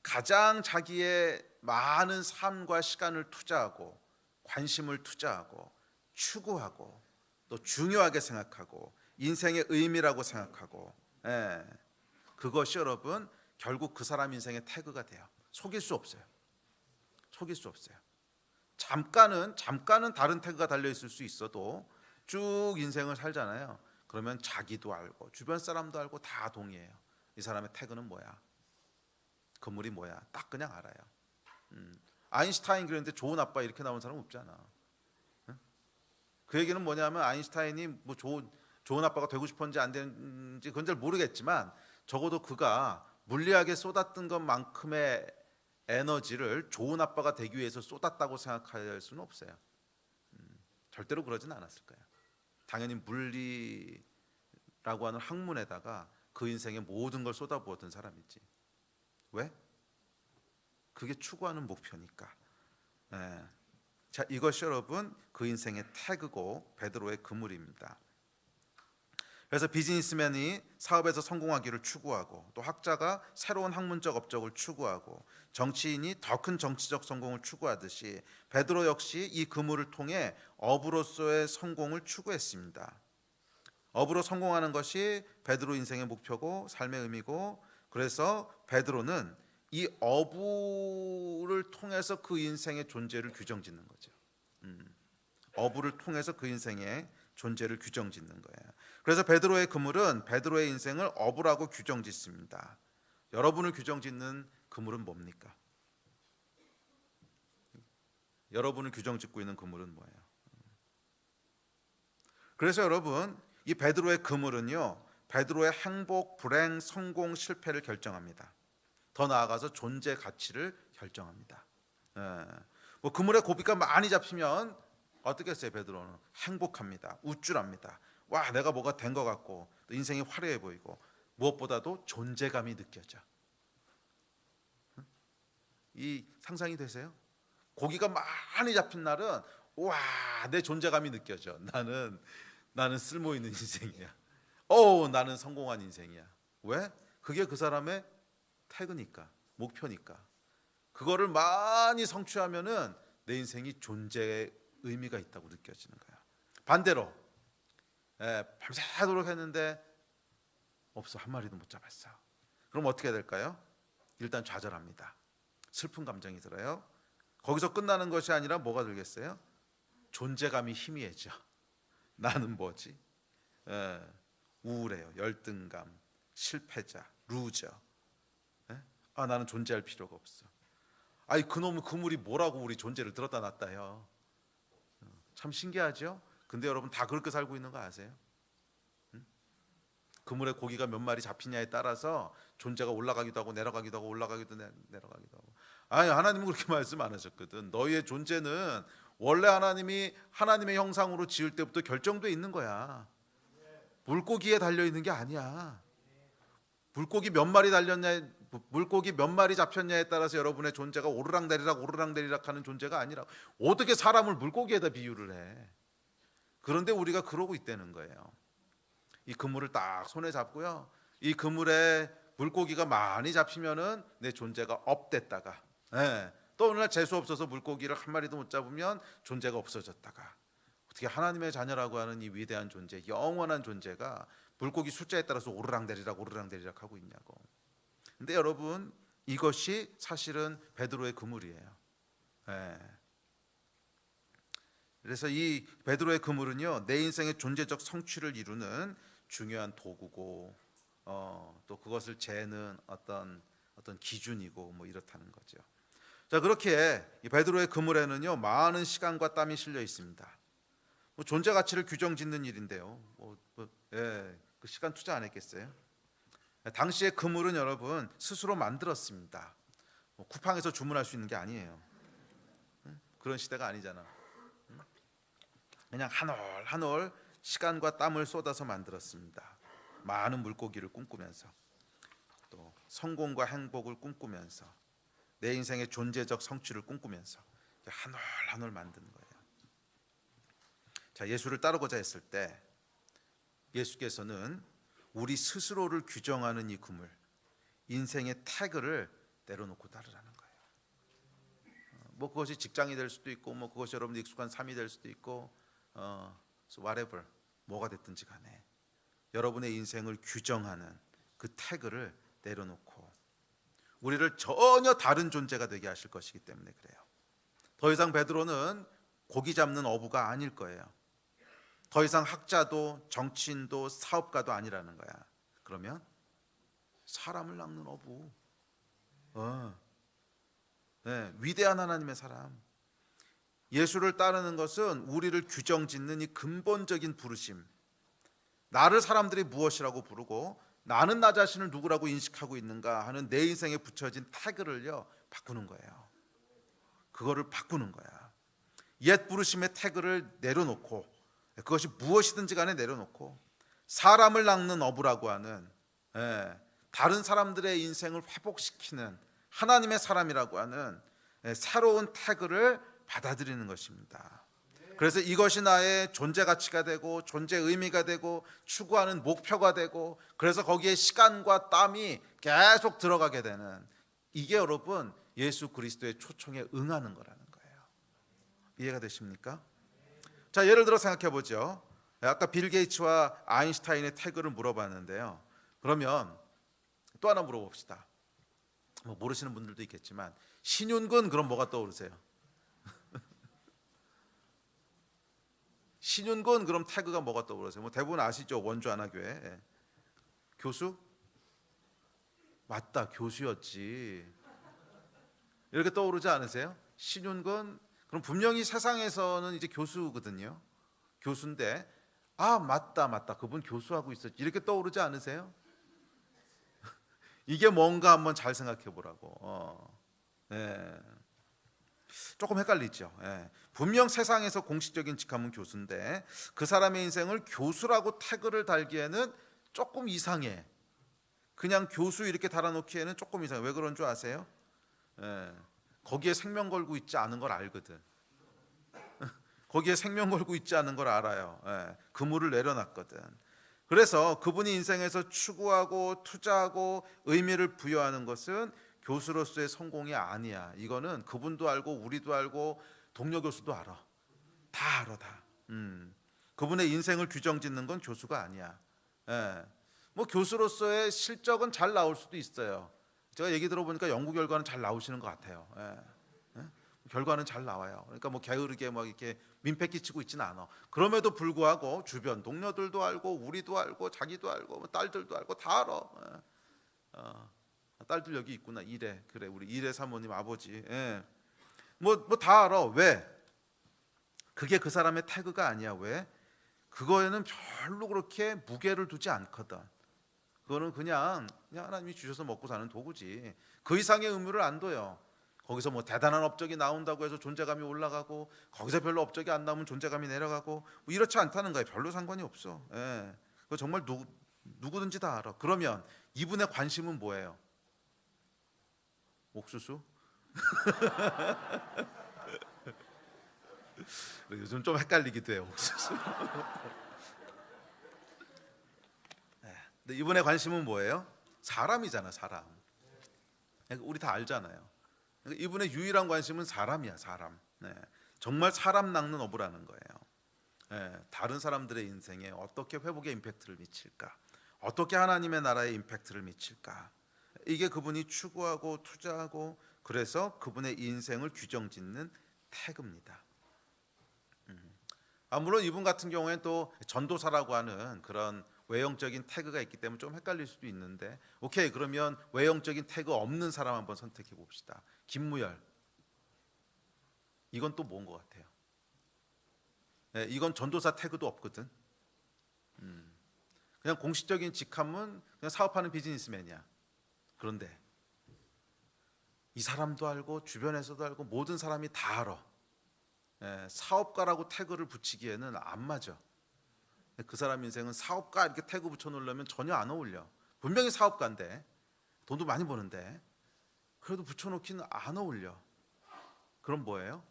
Speaker 1: 가장 자기의 많은 삶과 시간을 투자하고 관심을 투자하고 추구하고 또 중요하게 생각하고 인생의 의미라고 생각하고, 그것이 여러분 결국 그 사람 인생의 태그가 돼요. 속일 수 없어요. 속일 수 없어요. 잠깐은 다른 태그가 달려 있을 수 있어도 쭉 인생을 살잖아요. 그러면 자기도 알고 주변 사람도 알고 다 동의해요. 이 사람의 태그는 뭐야? 그물이 뭐야? 딱 그냥 알아요. 아인슈타인 그랬는데 좋은 아빠 이렇게 나온 사람 없잖아. 그 얘기는 뭐냐면 아인슈타인이 뭐 좋은 아빠가 되고 싶었는지 안 되는지 그건 잘 모르겠지만 적어도 그가 물리학에 쏟았던 것만큼의 에너지를 좋은 아빠가 되기 위해서 쏟았다고 생각할 수는 없어요. 절대로 그러진 않았을 거예요. 당연히 물리라고 하는 학문에다가 그 인생의 모든 걸 쏟아부었던 사람이지. 왜? 그게 추구하는 목표니까. 자, 이것이 여러분 그 인생의 태그고 베드로의 그물입니다. 그래서 비즈니스맨이 사업에서 성공하기를 추구하고, 또 학자가 새로운 학문적 업적을 추구하고, 정치인이 더 큰 정치적 성공을 추구하듯이 베드로 역시 이 그물을 통해 어부로서의 성공을 추구했습니다. 어부로 성공하는 것이 베드로 인생의 목표고 삶의 의미고, 그래서 베드로는 이 어부를 통해서 그 인생의 존재를 규정짓는 거죠. 어부를 통해서 그 인생의 존재를 규정짓는 거예요. 그래서 베드로의 그물은 베드로의 인생을 어부라고 규정짓습니다. 여러분을 규정짓는 그물은 뭡니까? 여러분을 규정짓고 있는 그물은 뭐예요? 그래서 여러분 이 베드로의 그물은요, 베드로의 행복, 불행, 성공, 실패를 결정합니다. 더 나아가서 존재 가치를 결정합니다. 뭐 그물에 고비가 많이 잡히면 어떻게 했어요? 베드로는 행복합니다. 우쭐합니다. 와, 내가 뭐가 된 것 같고 또 인생이 화려해 보이고 무엇보다도 존재감이 느껴져. 이 상상이 되세요? 고기가 많이 잡힌 날은 와, 내 존재감이 느껴져. 나는 쓸모 있는 인생이야. 나는 성공한 인생이야. 왜? 그게 그 사람의 태그니까, 목표니까. 그거를 많이 성취하면은 내 인생이 존재의 의미가 있다고 느껴지는 거야. 반대로 밤새도록 했는데 없어, 한 마리도 못 잡았어. 그럼 어떻게 될까요? 일단 좌절합니다. 슬픈 감정이 들어요. 거기서 끝나는 것이 아니라 뭐가 들겠어요? 존재감이 희미해져. 나는 뭐지? 우울해요. 열등감, 실패자, 루저. 나는 존재할 필요가 없어. 그놈의 그물이 뭐라고 우리 존재를 들었다 놨다 해요. 참 신기하죠? 근데 여러분 다 그렇게 살고 있는 거 아세요? 그물에 고기가 몇 마리 잡히냐에 따라서 존재가 올라가기도 하고 내려가기도 하고 올라가기도 내려가기도 하고. 하나님은 그렇게 말씀 안 하셨거든. 너희의 존재는 원래 하나님이 하나님의 형상으로 지을 때부터 결정돼 있는 거야. 물고기에 달려 있는 게 아니야. 물고기 몇 마리 잡혔냐에 따라서 여러분의 존재가 오르락내리락 하는 존재가 아니라, 어떻게 사람을 물고기에다 비유를 해? 그런데 우리가 그러고 있다는 거예요. 이 그물을 딱 손에 잡고요, 이 그물에 물고기가 많이 잡히면은 내 존재가 업됐다가, 또 어느 날 재수 없어서 물고기를 한 마리도 못 잡으면 존재가 없어졌다가, 어떻게 하나님의 자녀라고 하는 이 위대한 존재, 영원한 존재가 물고기 숫자에 따라서 오르락내리락 하고 있냐고. 근데 여러분, 이것이 사실은 베드로의 그물이에요. 그래서 이 베드로의 그물은요, 내 인생의 존재적 성취를 이루는 중요한 도구고, 또 그것을 재는 어떤 기준이고 뭐 이렇다는 거죠. 자, 그렇게 이 베드로의 그물에는요, 많은 시간과 땀이 실려 있습니다. 뭐 존재 가치를 규정짓는 일인데요. 그 시간 투자 안 했겠어요? 당시의 그물은 여러분 스스로 만들었습니다. 뭐 쿠팡에서 주문할 수 있는 게 아니에요. 그런 시대가 아니잖아. 그냥 한 올 한 올 시간과 땀을 쏟아서 만들었습니다. 많은 물고기를 꿈꾸면서, 또 성공과 행복을 꿈꾸면서, 내 인생의 존재적 성취를 꿈꾸면서 한 올 한 올 만드는 거예요. 자, 예수를 따르고자 했을 때 예수께서는 우리 스스로를 규정하는 이 그물, 인생의 태그를 내려놓고 따르라는 거예요. 뭐 그것이 직장이 될 수도 있고, 뭐 그것이 여러분 익숙한 삶이 될 수도 있고, whatever, 뭐가 됐든지 간에 여러분의 인생을 규정하는 그 태그를 내려놓고 우리를 전혀 다른 존재가 되게 하실 것이기 때문에 그래요. 더 이상 베드로는 고기 잡는 어부가 아닐 거예요. 더 이상 학자도 정치인도 사업가도 아니라는 거야. 그러면 사람을 낚는 어부, 위대한 하나님의 사람. 예수를 따르는 것은 우리를 규정짓는 이 근본적인 부르심, 나를 사람들이 무엇이라고 부르고 나는 나 자신을 누구라고 인식하고 있는가 하는 내 인생에 붙여진 태그를요 바꾸는 거예요. 그거를 바꾸는 거야. 옛 부르심의 태그를 내려놓고, 그것이 무엇이든지 간에 내려놓고, 사람을 낚는 어부라고 하는, 다른 사람들의 인생을 회복시키는 하나님의 사람이라고 하는 새로운 태그를 받아들이는 것입니다. 그래서 이것이 나의 존재 가치가 되고 존재 의미가 되고 추구하는 목표가 되고, 그래서 거기에 시간과 땀이 계속 들어가게 되는, 이게 여러분 예수 그리스도의 초청에 응하는 거라는 거예요. 이해가 되십니까? 자, 예를 들어 생각해 보죠. 아까 빌 게이츠와 아인슈타인의 태그를 물어봤는데요. 그러면 또 하나 물어봅시다. 뭐 모르시는 분들도 있겠지만 신윤근, 그럼 뭐가 떠오르세요? 신윤근, 그럼 태그가 뭐가 떠오르세요? 뭐 대부분 아시죠? 원주 하나교회 교수? 맞다, 교수였지. 이렇게 떠오르지 않으세요? 신윤근, 그럼 분명히 세상에서는 이제 교수거든요. 교수인데, 아 맞다, 그분 교수하고 있었지, 이렇게 떠오르지 않으세요? 이게 뭔가 한번 잘 생각해 보라고. 조금 헷갈리죠. 분명 세상에서 공식적인 직함은 교수인데 그 사람의 인생을 교수라고 태그를 달기에는 조금 이상해. 그냥 교수 이렇게 달아놓기에는 조금 이상해. 왜 그런 줄 아세요? 거기에 생명 걸고 있지 않은 걸 알거든. 거기에 생명 걸고 있지 않은 걸 알아요. 그물을 내려놨거든. 그래서 그분이 인생에서 추구하고 투자하고 의미를 부여하는 것은 교수로서의 성공이 아니야. 이거는 그분도 알고 우리도 알고 동료 교수도 알아. 다 알아, 다. 그분의 인생을 규정짓는 건 교수가 아니야. 뭐 교수로서의 실적은 잘 나올 수도 있어요. 제가 얘기 들어보니까 연구 결과는 잘 나오시는 것 같아요. 결과는 잘 나와요. 그러니까 뭐 게으르게 막 이렇게 민폐 끼치고 있지는 않아. 그럼에도 불구하고 주변 동료들도 알고 우리도 알고 자기도 알고 뭐 딸들도 알고 다 알아. 딸들 여기 있구나. 이래, 그래, 우리 이래 사모님 아버지. 뭐 다 알아. 왜? 그게 그 사람의 태그가 아니야. 왜? 그거에는 별로 그렇게 무게를 두지 않거든. 그거는 그냥 하나님이 주셔서 먹고 사는 도구지. 그 이상의 의미를 안 둬요. 거기서 뭐 대단한 업적이 나온다고 해서 존재감이 올라가고, 거기서 별로 업적이 안 나오면 존재감이 내려가고, 뭐 이렇지 않다는 거예요. 별로 상관이 없어. 그거 정말 누구든지 다 알아. 그러면 이분의 관심은 뭐예요? 옥수수? 요즘 좀 헷갈리기도 해요, 옥수수. 근데 이분의 관심은 뭐예요? 사람이잖아, 사람. 우리 다 알잖아요. 이분의 유일한 관심은 사람이야, 사람. 정말 사람 낚는 어부라는 거예요. 다른 사람들의 인생에 어떻게 회복의 임팩트를 미칠까, 어떻게 하나님의 나라에 임팩트를 미칠까, 이게 그분이 추구하고 투자하고, 그래서 그분의 인생을 규정짓는 태그입니다. 물론 이분 같은 경우에는 또 전도사라고 하는 그런 외형적인 태그가 있기 때문에 좀 헷갈릴 수도 있는데, 오케이, 그러면 외형적인 태그 없는 사람 한번 선택해 봅시다. 김무열. 이건 또 뭔 것 같아요? 네, 이건 전도사 태그도 없거든. 그냥 공식적인 직함은 그냥 사업하는 비즈니스맨이야. 그런데 이 사람도 알고 주변에서도 알고 모든 사람이 다 알아. 사업가라고 태그를 붙이기에는 안 맞아. 그 사람 인생은 사업가 이렇게 태그 붙여놓으려면 전혀 안 어울려. 분명히 사업가인데, 돈도 많이 버는데, 그래도 붙여놓기는 안 어울려. 그럼 뭐예요?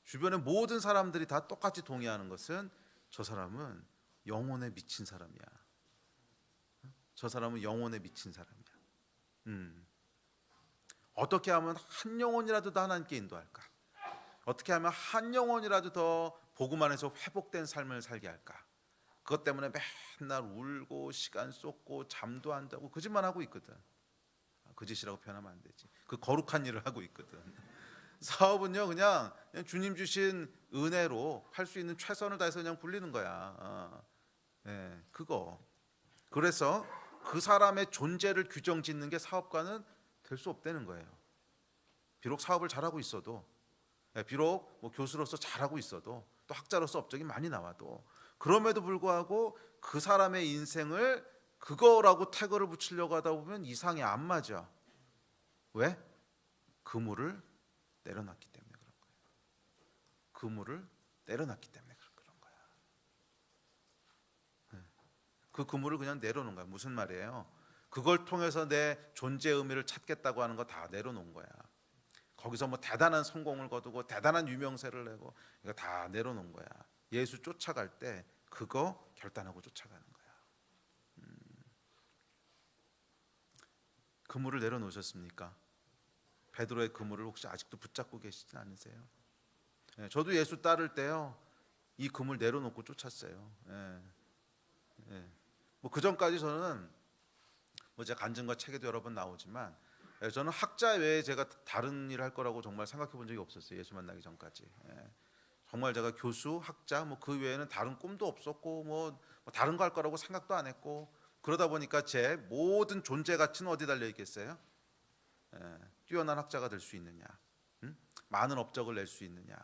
Speaker 1: 주변의 모든 사람들이 다 똑같이 동의하는 것은 저 사람은 영혼에 미친 사람이야. 저 사람은 영혼에 미친 사람이야. 어떻게 하면 한 영혼이라도 더 하나님께 인도할까? 어떻게 하면 한 영혼이라도 더 복음 안에서 회복된 삶을 살게 할까? 그것 때문에 맨날 울고 시간 쏟고 잠도 안 자고 그 짓만 하고 있거든. 그 짓이라고 표현하면 안 되지. 그 거룩한 일을 하고 있거든. 사업은요, 그냥 주님 주신 은혜로 할 수 있는 최선을 다해서 그냥 굴리는 거야. 그거. 그래서 그 사람의 존재를 규정짓는 게 사업가는 될 수 없다는 거예요. 비록 사업을 잘하고 있어도, 비록 뭐 교수로서 잘하고 있어도, 또 학자로서 업적이 많이 나와도, 그럼에도 불구하고 그 사람의 인생을 그거라고 태그를 붙이려고 하다 보면 이상이 안 맞아. 왜? 그물을 내려놨기 때문에 그런 거예요. 그물을 내려놨기 때문에 그런 거야. 그 그물을 그냥 내려놓은 거야. 무슨 말이에요? 그걸 통해서 내 존재 의미를 찾겠다고 하는 거 다 내려놓은 거야. 거기서 뭐 대단한 성공을 거두고 대단한 유명세를 내고 이거 다 내려놓은 거야. 예수 쫓아갈 때 그거 결단하고 쫓아가는 거야. 그물을 내려놓으셨습니까? 베드로의 그물을 혹시 아직도 붙잡고 계시진 않으세요? 저도 예수 따를 때요, 이 그물 내려놓고 쫓았어요. 뭐 그 전까지 저는 뭐 제가 간증과 책에도 여러 번 나오지만, 저는 학자 외에 제가 다른 일을 할 거라고 정말 생각해 본 적이 없었어요. 예수 만나기 전까지. 정말 제가 교수, 학자 뭐 그 외에는 다른 꿈도 없었고 뭐 다른 거 할 거라고 생각도 안 했고, 그러다 보니까 제 모든 존재 가치는 어디 달려 있겠어요? 뛰어난 학자가 될 수 있느냐, 많은 업적을 낼 수 있느냐.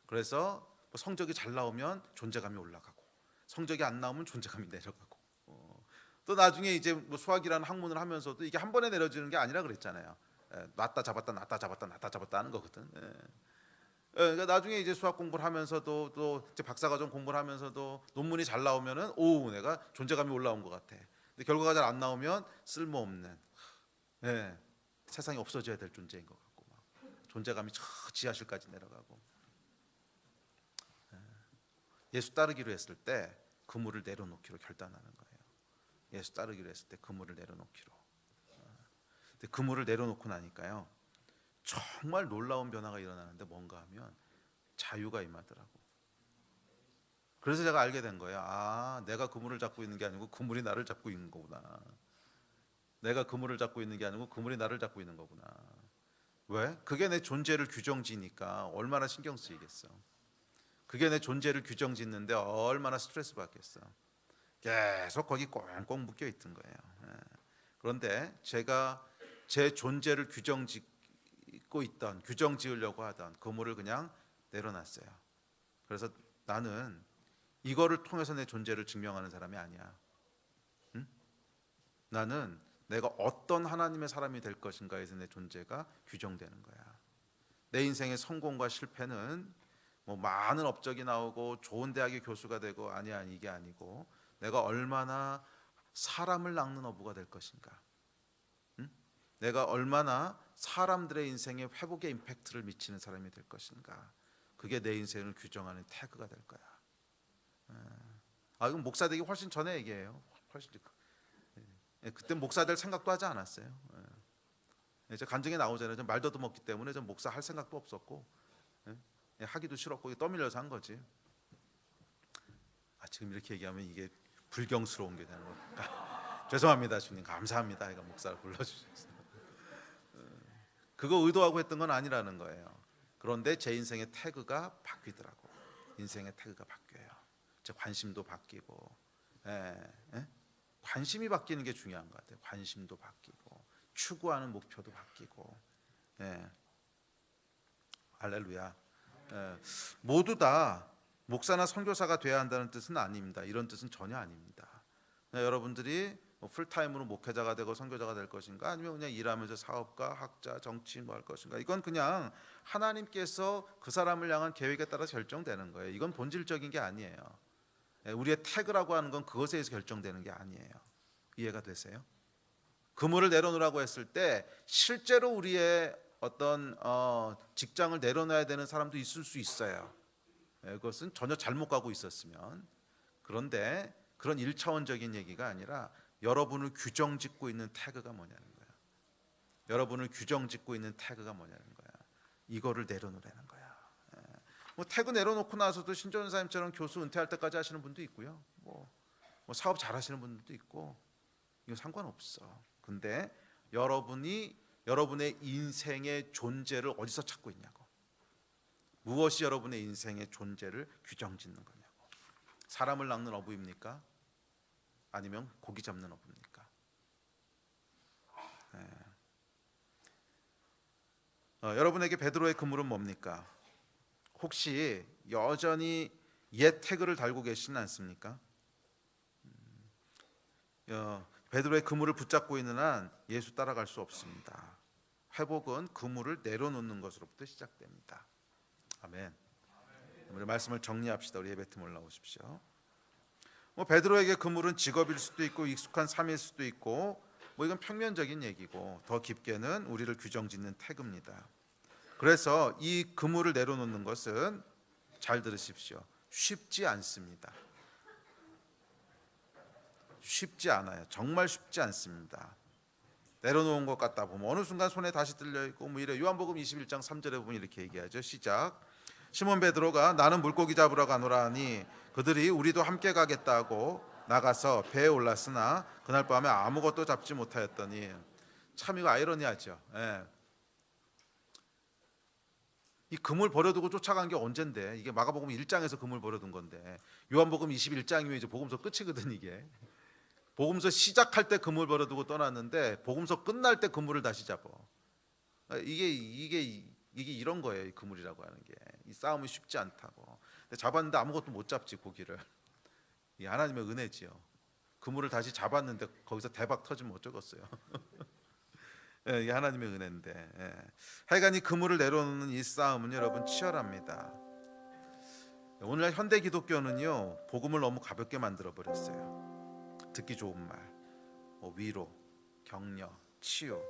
Speaker 1: 그래서 뭐 성적이 잘 나오면 존재감이 올라가고, 성적이 안 나오면 존재감이 내려가고, 또 나중에 이제 뭐 수학이라는 학문을 하면서도 이게 한 번에 내려지는 게 아니라 그랬잖아요. 놨다 잡았다 놨다 잡았다 놨다 잡았다 하는 거거든. 그러니까 나중에 이제 수학 공부를 하면서도, 또 이제 박사과정 공부를 하면서도 논문이 잘 나오면은 오, 내가 존재감이 올라온 것 같아. 근데 결과가 잘 안 나오면 쓸모없는, 세상에 없어져야 될 존재인 것 같고, 막 존재감이 저 지하실까지 내려가고. 예수 따르기로 했을 때 그물을 내려놓기로 결단하는 거예요. 예수 따르기로 했을 때 그물을 내려놓기로. 근데 그물을 내려놓고 나니까요, 정말 놀라운 변화가 일어나는데 뭔가 하면 자유가 임하더라고. 그래서 제가 알게 된 거예요. 아, 내가 그물을 잡고 있는 게 아니고 그물이 나를 잡고 있는 거구나. 내가 그물을 잡고 있는 게 아니고 그물이 나를 잡고 있는 거구나. 왜? 그게 내 존재를 규정지니까 얼마나 신경 쓰이겠어. 그게 내 존재를 규정짓는데 얼마나 스트레스 받겠어. 계속 거기 꽁꽁 묶여 있던 거예요. 그런데 제가 제 존재를 규정짓고 있던, 규정지으려고 하던 그물을 그냥 내려놨어요. 그래서 나는 이거를 통해서 내 존재를 증명하는 사람이 아니야. 나는 내가 어떤 하나님의 사람이 될 것인가에서 내 존재가 규정되는 거야. 내 인생의 성공과 실패는 뭐 많은 업적이 나오고 좋은 대학의 교수가 되고 아니야, 이게 아니고 내가 얼마나 사람을 낚는 어부가 될 것인가, 내가 얼마나 사람들의 인생에 회복의 임팩트를 미치는 사람이 될 것인가, 그게 내 인생을 규정하는 태그가 될 거야. 이건 목사 되기 훨씬 전에 얘기예요. 훨씬 그때 목사 될 생각도 하지 않았어요. 제 간증에 나오잖아요. 좀 말도 먹기 때문에 좀 목사 할 생각도 없었고, 하기도 싫었고 떠밀려서 한 거지. 지금 이렇게 얘기하면 이게 불경스러운 게 되는 거니까 죄송합니다, 주님. 감사합니다. 이거 목사를 불러주셔서. 그거 의도하고 했던 건 아니라는 거예요. 그런데 제 인생의 태그가 바뀌더라고. 인생의 태그가 바뀌어요. 제 관심도 바뀌고, 관심이 바뀌는 게 중요한 것 같아요. 관심도 바뀌고, 추구하는 목표도 바뀌고, 할렐루야. 모두 다 목사나 선교사가 돼야 한다는 뜻은 아닙니다. 이런 뜻은 전혀 아닙니다. 여러분들이 풀타임으로 목회자가 되고 선교자가 될 것인가, 아니면 그냥 일하면서 사업가, 학자, 정치인 뭐 할 것인가, 이건 그냥 하나님께서 그 사람을 향한 계획에 따라 결정되는 거예요. 이건 본질적인 게 아니에요. 우리의 태그라고 하는 건 그것에 의해서 결정되는 게 아니에요. 이해가 되세요? 그물을 내려놓으라고 했을 때 실제로 우리의 어떤 직장을 내려놔야 되는 사람도 있을 수 있어요. 그것은 전혀 잘못 가고 있었으면. 그런데 그런 1차원적인 얘기가 아니라 여러분을 규정짓고 있는 태그가 뭐냐는 거야. 여러분을 규정짓고 있는 태그가 뭐냐는 거야. 이거를 내려놓으라는 거야. 뭐 태그 내려놓고 나서도 신전 사님처럼 교수 은퇴할 때까지 하시는 분도 있고요. 뭐 사업 잘하시는 분들도 있고, 이거 상관없어. 근데 여러분의 인생의 존재를 어디서 찾고 있냐고. 무엇이 여러분의 인생의 존재를 규정짓는 거냐고. 사람을 낚는 어부입니까? 아니면 고기 잡는 어부입니까? 여러분에게 베드로의 그물은 뭡니까? 혹시 여전히 옛 태그를 달고 계시는 않습니까? 베드로의 그물을 붙잡고 있는 한 예수 따라갈 수 없습니다. 회복은 그물을 내려놓는 것으로부터 시작됩니다. 아멘. 우리 말씀을 정리합시다. 우리 예배팀 올라오십시오. 베드로에게 그물은 직업일 수도 있고 익숙한 삶일 수도 있고, 이건 평면적인 얘기고, 더 깊게는 우리를 규정짓는 태그입니다. 그래서 이 그물을 내려놓는 것은, 잘 들으십시오, 쉽지 않습니다. 쉽지 않아요. 정말 쉽지 않습니다. 내려놓은 것 같다 보면 어느 순간 손에 다시 들려 있고 이래. 요한복음 21장 3절에 보면 이렇게 얘기하죠. 시작. 시몬 베드로가 나는 물고기 잡으러 가노라 하니 그들이 우리도 함께 가겠다고 나가서 배에 올랐으나 그날 밤에 아무것도 잡지 못하였더니. 참 이거 아이러니하죠. 이 그물 버려두고 쫓아간 게 언젠데, 이게 마가복음 1장에서 그물 버려둔 건데 요한복음 21장이면 이제 복음서 끝이거든. 이게 복음서 시작할 때 그물 버려두고 떠났는데 복음서 끝날 때 그물을 다시 잡아. 이게 이런 거예요. 이 그물이라고 하는 게. 이 싸움이 쉽지 않다고. 근데 잡았는데 아무것도 못 잡지, 고기를. 이 하나님의 은혜지요. 그물을 다시 잡았는데 거기서 대박 터지면 어쩌겠어요. 이게 하나님의 은혜인데. 하여간 이 그물을 내려놓는 이 싸움은 여러분 치열합니다. 오늘날 현대 기독교는요, 복음을 너무 가볍게 만들어 버렸어요. 듣기 좋은 말, 위로, 격려, 치유,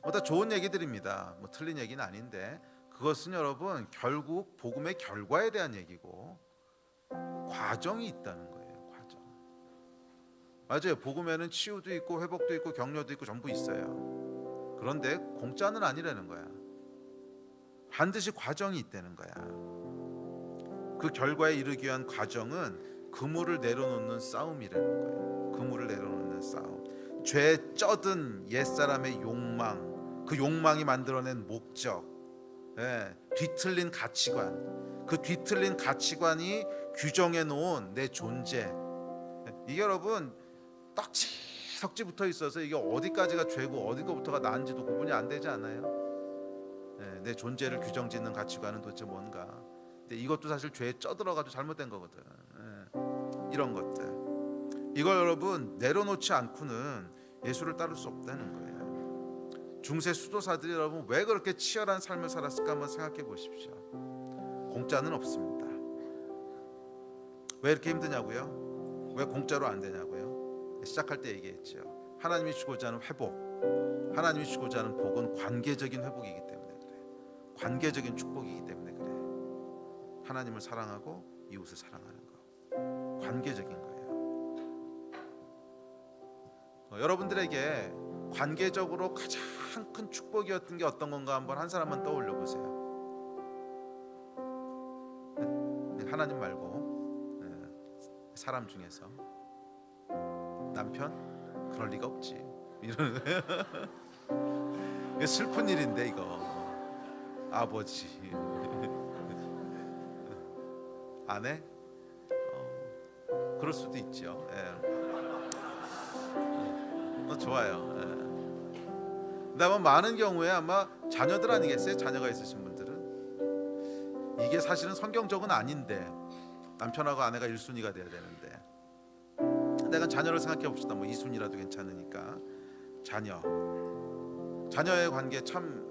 Speaker 1: 다 좋은 얘기들입니다. 틀린 얘기는 아닌데, 그것은 여러분 결국 복음의 결과에 대한 얘기고 과정이 있다는 거예요. 과정. 맞아요. 복음에는 치유도 있고 회복도 있고 격려도 있고 전부 있어요. 그런데 공짜는 아니라는 거야. 반드시 과정이 있다는 거야. 그 결과에 이르기 위한 과정은 그물을 내려놓는 싸움이라는 거예요. 그물을 내려놓는 싸움. 죄에 쩌든 옛사람의 욕망, 그 욕망이 만들어낸 목적, 뒤틀린 가치관, 그 뒤틀린 가치관이 규정해 놓은 내 존재, 이게 여러분 떡지석지 붙어 있어서 이게 어디까지가 죄고 어디부터가 나은지도 구분이 안 되지 않아요? 내 존재를 규정짓는 가치관은 도대체 뭔가. 근데 이것도 사실 죄에 쩌들어가지고 잘못된 거거든. 이런 것들, 이걸 여러분 내려놓지 않고는 예수를 따를 수 없다는 거예요. 중세 수도사들이 여러분 왜 그렇게 치열한 삶을 살았을까 한번 생각해 보십시오. 공짜는 없습니다. 왜 이렇게 힘드냐고요? 왜 공짜로 안 되냐고요? 시작할 때 얘기했죠. 하나님이 주고자 하는 회복, 하나님이 주고자 하는 복은 관계적인 회복이기 때문에 그래. 관계적인 축복이기 때문에 그래. 하나님을 사랑하고 이웃을 사랑하는 거, 관계적인 거예요. 여러분들에게 관계적으로 가장 큰 축복이었던 게 어떤 건가 한번 한 사람만 떠올려 보세요. 하나님 말고 사람 중에서. 남편? 그럴 리가 없지. 이런 슬픈 일인데 이거. 아버지. 아내? 그럴 수도 있죠. 좋아요. 근데 아마 많은 경우에 아마 자녀들 아니겠어요? 자녀가 있으신 분들은 이게 사실은 성경적은 아닌데 남편하고 아내가 1순위가 돼야 되는데 내가 자녀를 생각해 봅시다. 뭐 2순위라도 괜찮으니까 자녀의 관계 참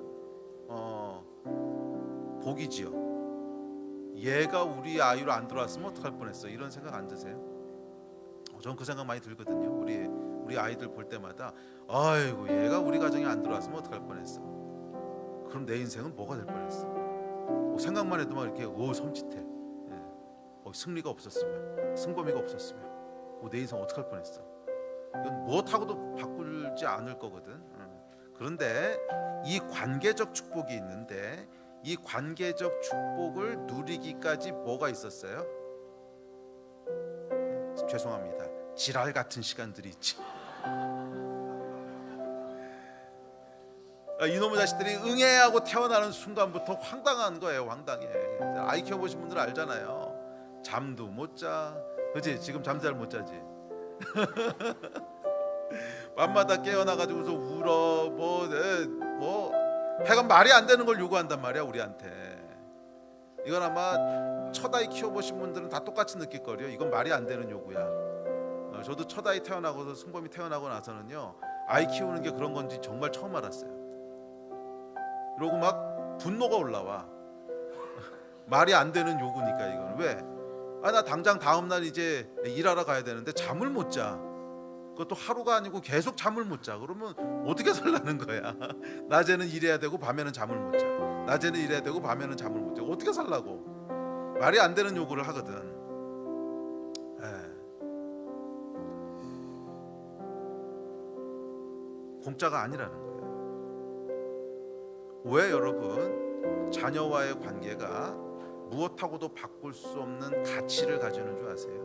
Speaker 1: 복이지요. 얘가 우리 아이로 안 들어왔으면 어떡할 뻔했어. 이런 생각 안 드세요? 저는 그 생각 많이 들거든요. 우리 아이들 볼 때마다 아이고 얘가 우리 가정에 안 들어왔으면 어떡할 뻔했어. 그럼 내 인생은 뭐가 될 뻔했어. 생각만 해도 막 이렇게 섬찟해. 승리가 없었으면, 승범이가 없었으면 내 인생 어떡할 뻔했어. 이건 무엇하고도 바꾸지 않을 거거든. 그런데 이 관계적 축복이 있는데 이 관계적 축복을 누리기까지 뭐가 있었어요? 죄송합니다. 지랄 같은 시간들이 있지. 이놈의 자식들이 응애하고 태어나는 순간부터 황당한 거예요. 황당해. 아이 키워보신 분들 알잖아요. 잠도 못 자. 그치? 지금 잠 잘 못 자지. 밤마다 깨어나가지고서 울어. 하여간 말이 안 되는 걸 요구한단 말이야 우리한테. 이건 아마 첫 아이 키워보신 분들은 다 똑같이 느낄 거예요. 이건 말이 안 되는 요구야. 저도 첫 아이 태어나고서 승범이 태어나고 나서는요 아이 키우는 게 그런 건지 정말 처음 알았어요. 그러고 막 분노가 올라와. 말이 안 되는 요구니까 이거는. 왜? 나 당장 다음날 이제 일하러 가야 되는데 잠을 못 자. 그것도 하루가 아니고 계속 잠을 못 자. 그러면 어떻게 살라는 거야. 낮에는 일해야 되고 밤에는 잠을 못 자. 낮에는 일해야 되고 밤에는 잠을 못 자. 어떻게 살라고. 말이 안 되는 요구를 하거든. 공짜가 아니라는 거예요. 왜 여러분 자녀와의 관계가 무엇하고도 바꿀 수 없는 가치를 가지는 줄 아세요?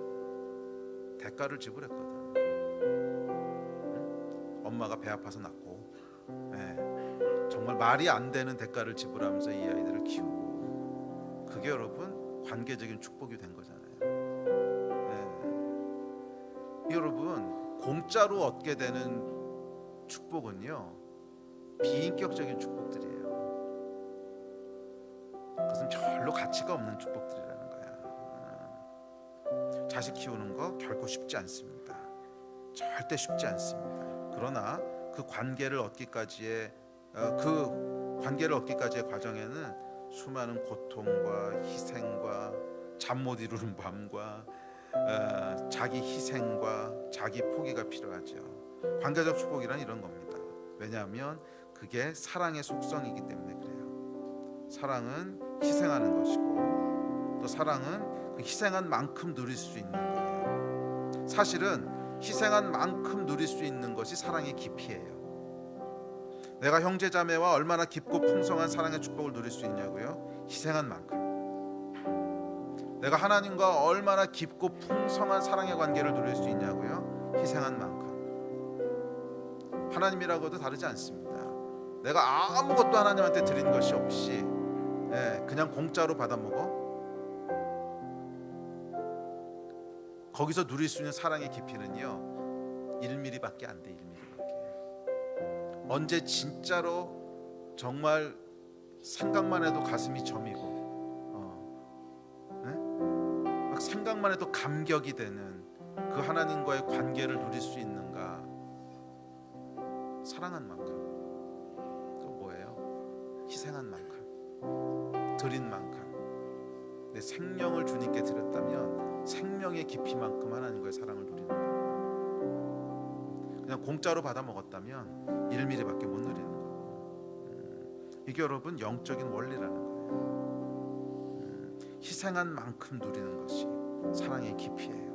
Speaker 1: 대가를 지불했거든. 엄마가 배 아파서 낳고 정말 말이 안 되는 대가를 지불하면서 이 아이들을 키우고 그게 여러분 관계적인 축복이 된 거잖아요. 여러분 공짜로 얻게 되는 축복은요 비인격적인 축복들이에요. 그것은 별로 가치가 없는 축복들이라는 거야. 자식 키우는 거 결코 쉽지 않습니다. 절대 쉽지 않습니다. 그러나 그 관계를 얻기까지의 과정에는 수많은 고통과 희생과 잠 못 이루는 밤과 자기 희생과 자기 포기가 필요하죠. 관계적 축복이란 이런 겁니다. 왜냐하면 그게 사랑의 속성이기 때문에 그래요. 사랑은 희생하는 것이고 또 사랑은 그 희생한 만큼 누릴 수 있는 거예요. 사실은 희생한 만큼 누릴 수 있는 것이 사랑의 깊이예요. 내가 형제 자매와 얼마나 깊고 풍성한 사랑의 축복을 누릴 수 있냐고요? 희생한 만큼. 내가 하나님과 얼마나 깊고 풍성한 사랑의 관계를 누릴 수 있냐고요? 희생한 만큼. 하나님이라고도 다르지 않습니다. 내가 아무것도 하나님한테 드린 것이 없이 그냥 공짜로 받아먹어. 거기서 누릴 수 있는 사랑의 깊이는요 1mm밖에 안 돼. 1mm밖에. 언제 진짜로 정말 생각만 해도 가슴이 저미고 막 생각만 해도 감격이 되는 그 하나님과의 관계를 누릴 수 있는가? 사랑한 만큼. 그 뭐예요? 희생한 만큼, 드린 만큼. 내 생명을 주님께 드렸다면 생명의 깊이만큼 하나님과의 사랑을 누리는 거예요. 그냥 공짜로 받아 먹었다면 1mm밖에 못 누리는 거고. 이게 여러분 영적인 원리라는 거예요. 희생한 만큼 누리는 것이 사랑의 깊이예요.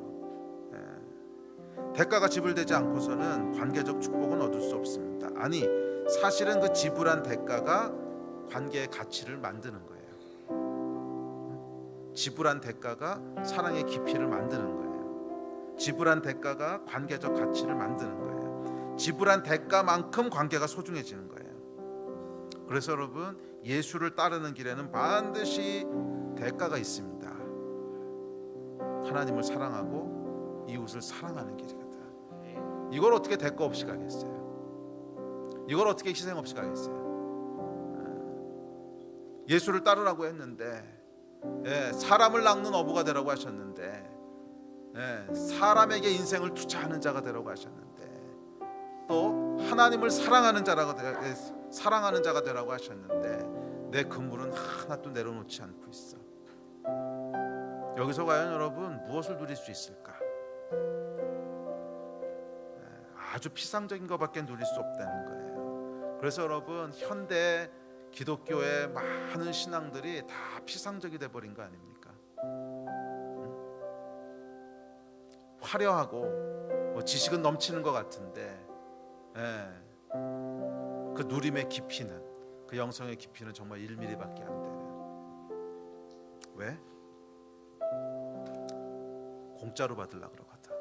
Speaker 1: 대가가 지불되지 않고서는 관계적 축복은 얻을 수 없습니다. 아니, 사실은 그 지불한 대가가 관계의 가치를 만드는 거예요. 지불한 대가가 사랑의 깊이를 만드는 거예요. 지불한 대가가 관계적 가치를 만드는 거예요. 지불한 대가만큼 관계가 소중해지는 거예요. 그래서 여러분, 예수를 따르는 길에는 반드시 대가가 있습니다. 하나님을 사랑하고 이웃을 사랑하는 길이거든. 이걸 어떻게 대가 없이 가겠어요? 이걸 어떻게 희생 없이 가겠어요? 예수를 따르라고 했는데, 사람을 낚는 어부가 되라고 하셨는데, 사람에게 인생을 투자하는 자가 되라고 하셨는데, 또 하나님을 사랑하는 자가 되라고 하셨는데, 내 그물은 하나도 내려놓지 않고 있어. 여기서 과연 여러분 무엇을 누릴 수 있을까? 아주 피상적인 것밖에 누릴 수 없다는 거예요. 그래서 여러분 현대 기독교의 많은 신앙들이 다 피상적이 돼버린 거 아닙니까? 화려하고 지식은 넘치는 것 같은데, 그 누림의 깊이는, 그 영성의 깊이는 정말 1mm밖에 안 되는. 왜? 공짜로 받으려고 그러거든.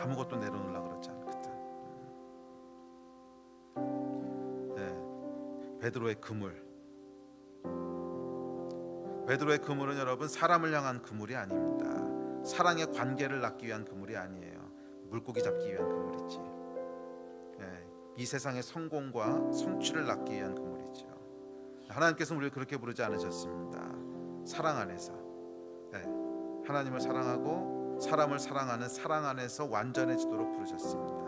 Speaker 1: 아무것도 내려놓으려고 그러지 않거든. 베드로의 그물. 베드로의 그물은 여러분 사람을 향한 그물이 아닙니다. 사랑의 관계를 낳기 위한 그물이 아니에요. 물고기 잡기 위한 그물이지. 이 세상의 성공과 성취를 낳기 위한 그물이죠. 하나님께서는 우리를 그렇게 부르지 않으셨습니다. 사랑 안에서, 하나님을 사랑하고 사람을 사랑하는 사랑 안에서 완전해지도록 부르셨습니다.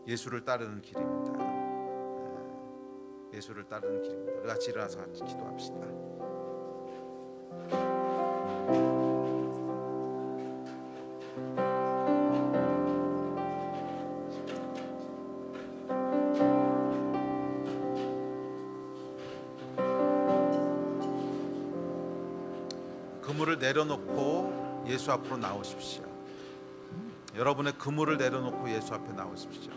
Speaker 1: 예수를 따르는 길입니다. 예수를 따르는 길입니다. 우리 같이 일어나서 같이 기도합시다. 그물을 내려놓고 예수 앞으로 나오십시오. 여러분의 그물을 내려놓고 예수 앞에 나오십시오.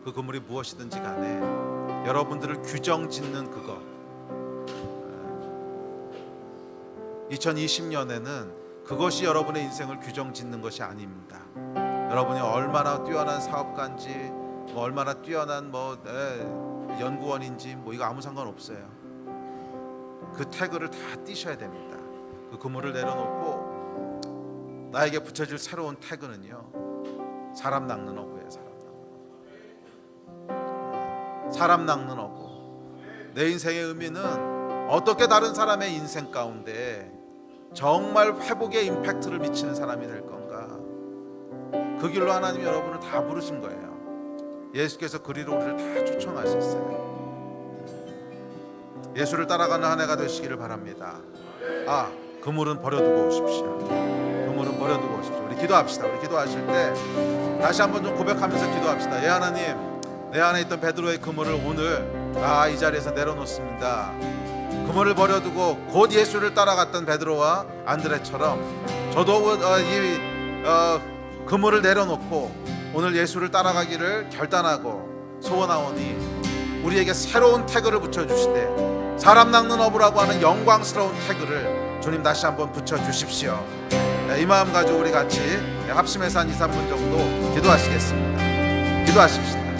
Speaker 1: 그 그물이 무엇이든지 간에 여러분들을 규정짓는 그것, 2020년에는 그것이 여러분의 인생을 규정짓는 것이 아닙니다. 여러분이 얼마나 뛰어난 사업가인지, 얼마나 뛰어난 연구원인지 이거 아무 상관없어요. 그 태그를 다 띄셔야 됩니다. 그 그물을 내려놓고 나에게 붙여질 새로운 태그는요, 사람 낚는 어부예요. 사람 낚는 어부. 내 인생의 의미는 어떻게 다른 사람의 인생 가운데 정말 회복의 임팩트를 미치는 사람이 될 건가. 그 길로 하나님이 여러분을 다 부르신 거예요. 예수께서 그리로 우리를 다 초청하셨어요. 예수를 따라가는 한 해가 되시기를 바랍니다. 그물은 버려두고 오십시오. 그물은 버려두고 오십시오. 우리 기도합시다. 우리 기도하실 때 다시 한번 좀 고백하면서 기도합시다. 하나님, 내 안에 있던 베드로의 그물을 오늘 이 자리에서 내려놓습니다. 그물을 버려두고 곧 예수를 따라갔던 베드로와 안드레처럼 저도 이 그물을 내려놓고 오늘 예수를 따라가기를 결단하고 소원하오니 우리에게 새로운 태그를 붙여주시되 사람 낚는 어부라고 하는 영광스러운 태그를 주님 다시 한번 붙여주십시오. 이 마음 가지고 우리 같이 합심해서 한 2, 3분 정도 기도하시겠습니다. 기도하십시다.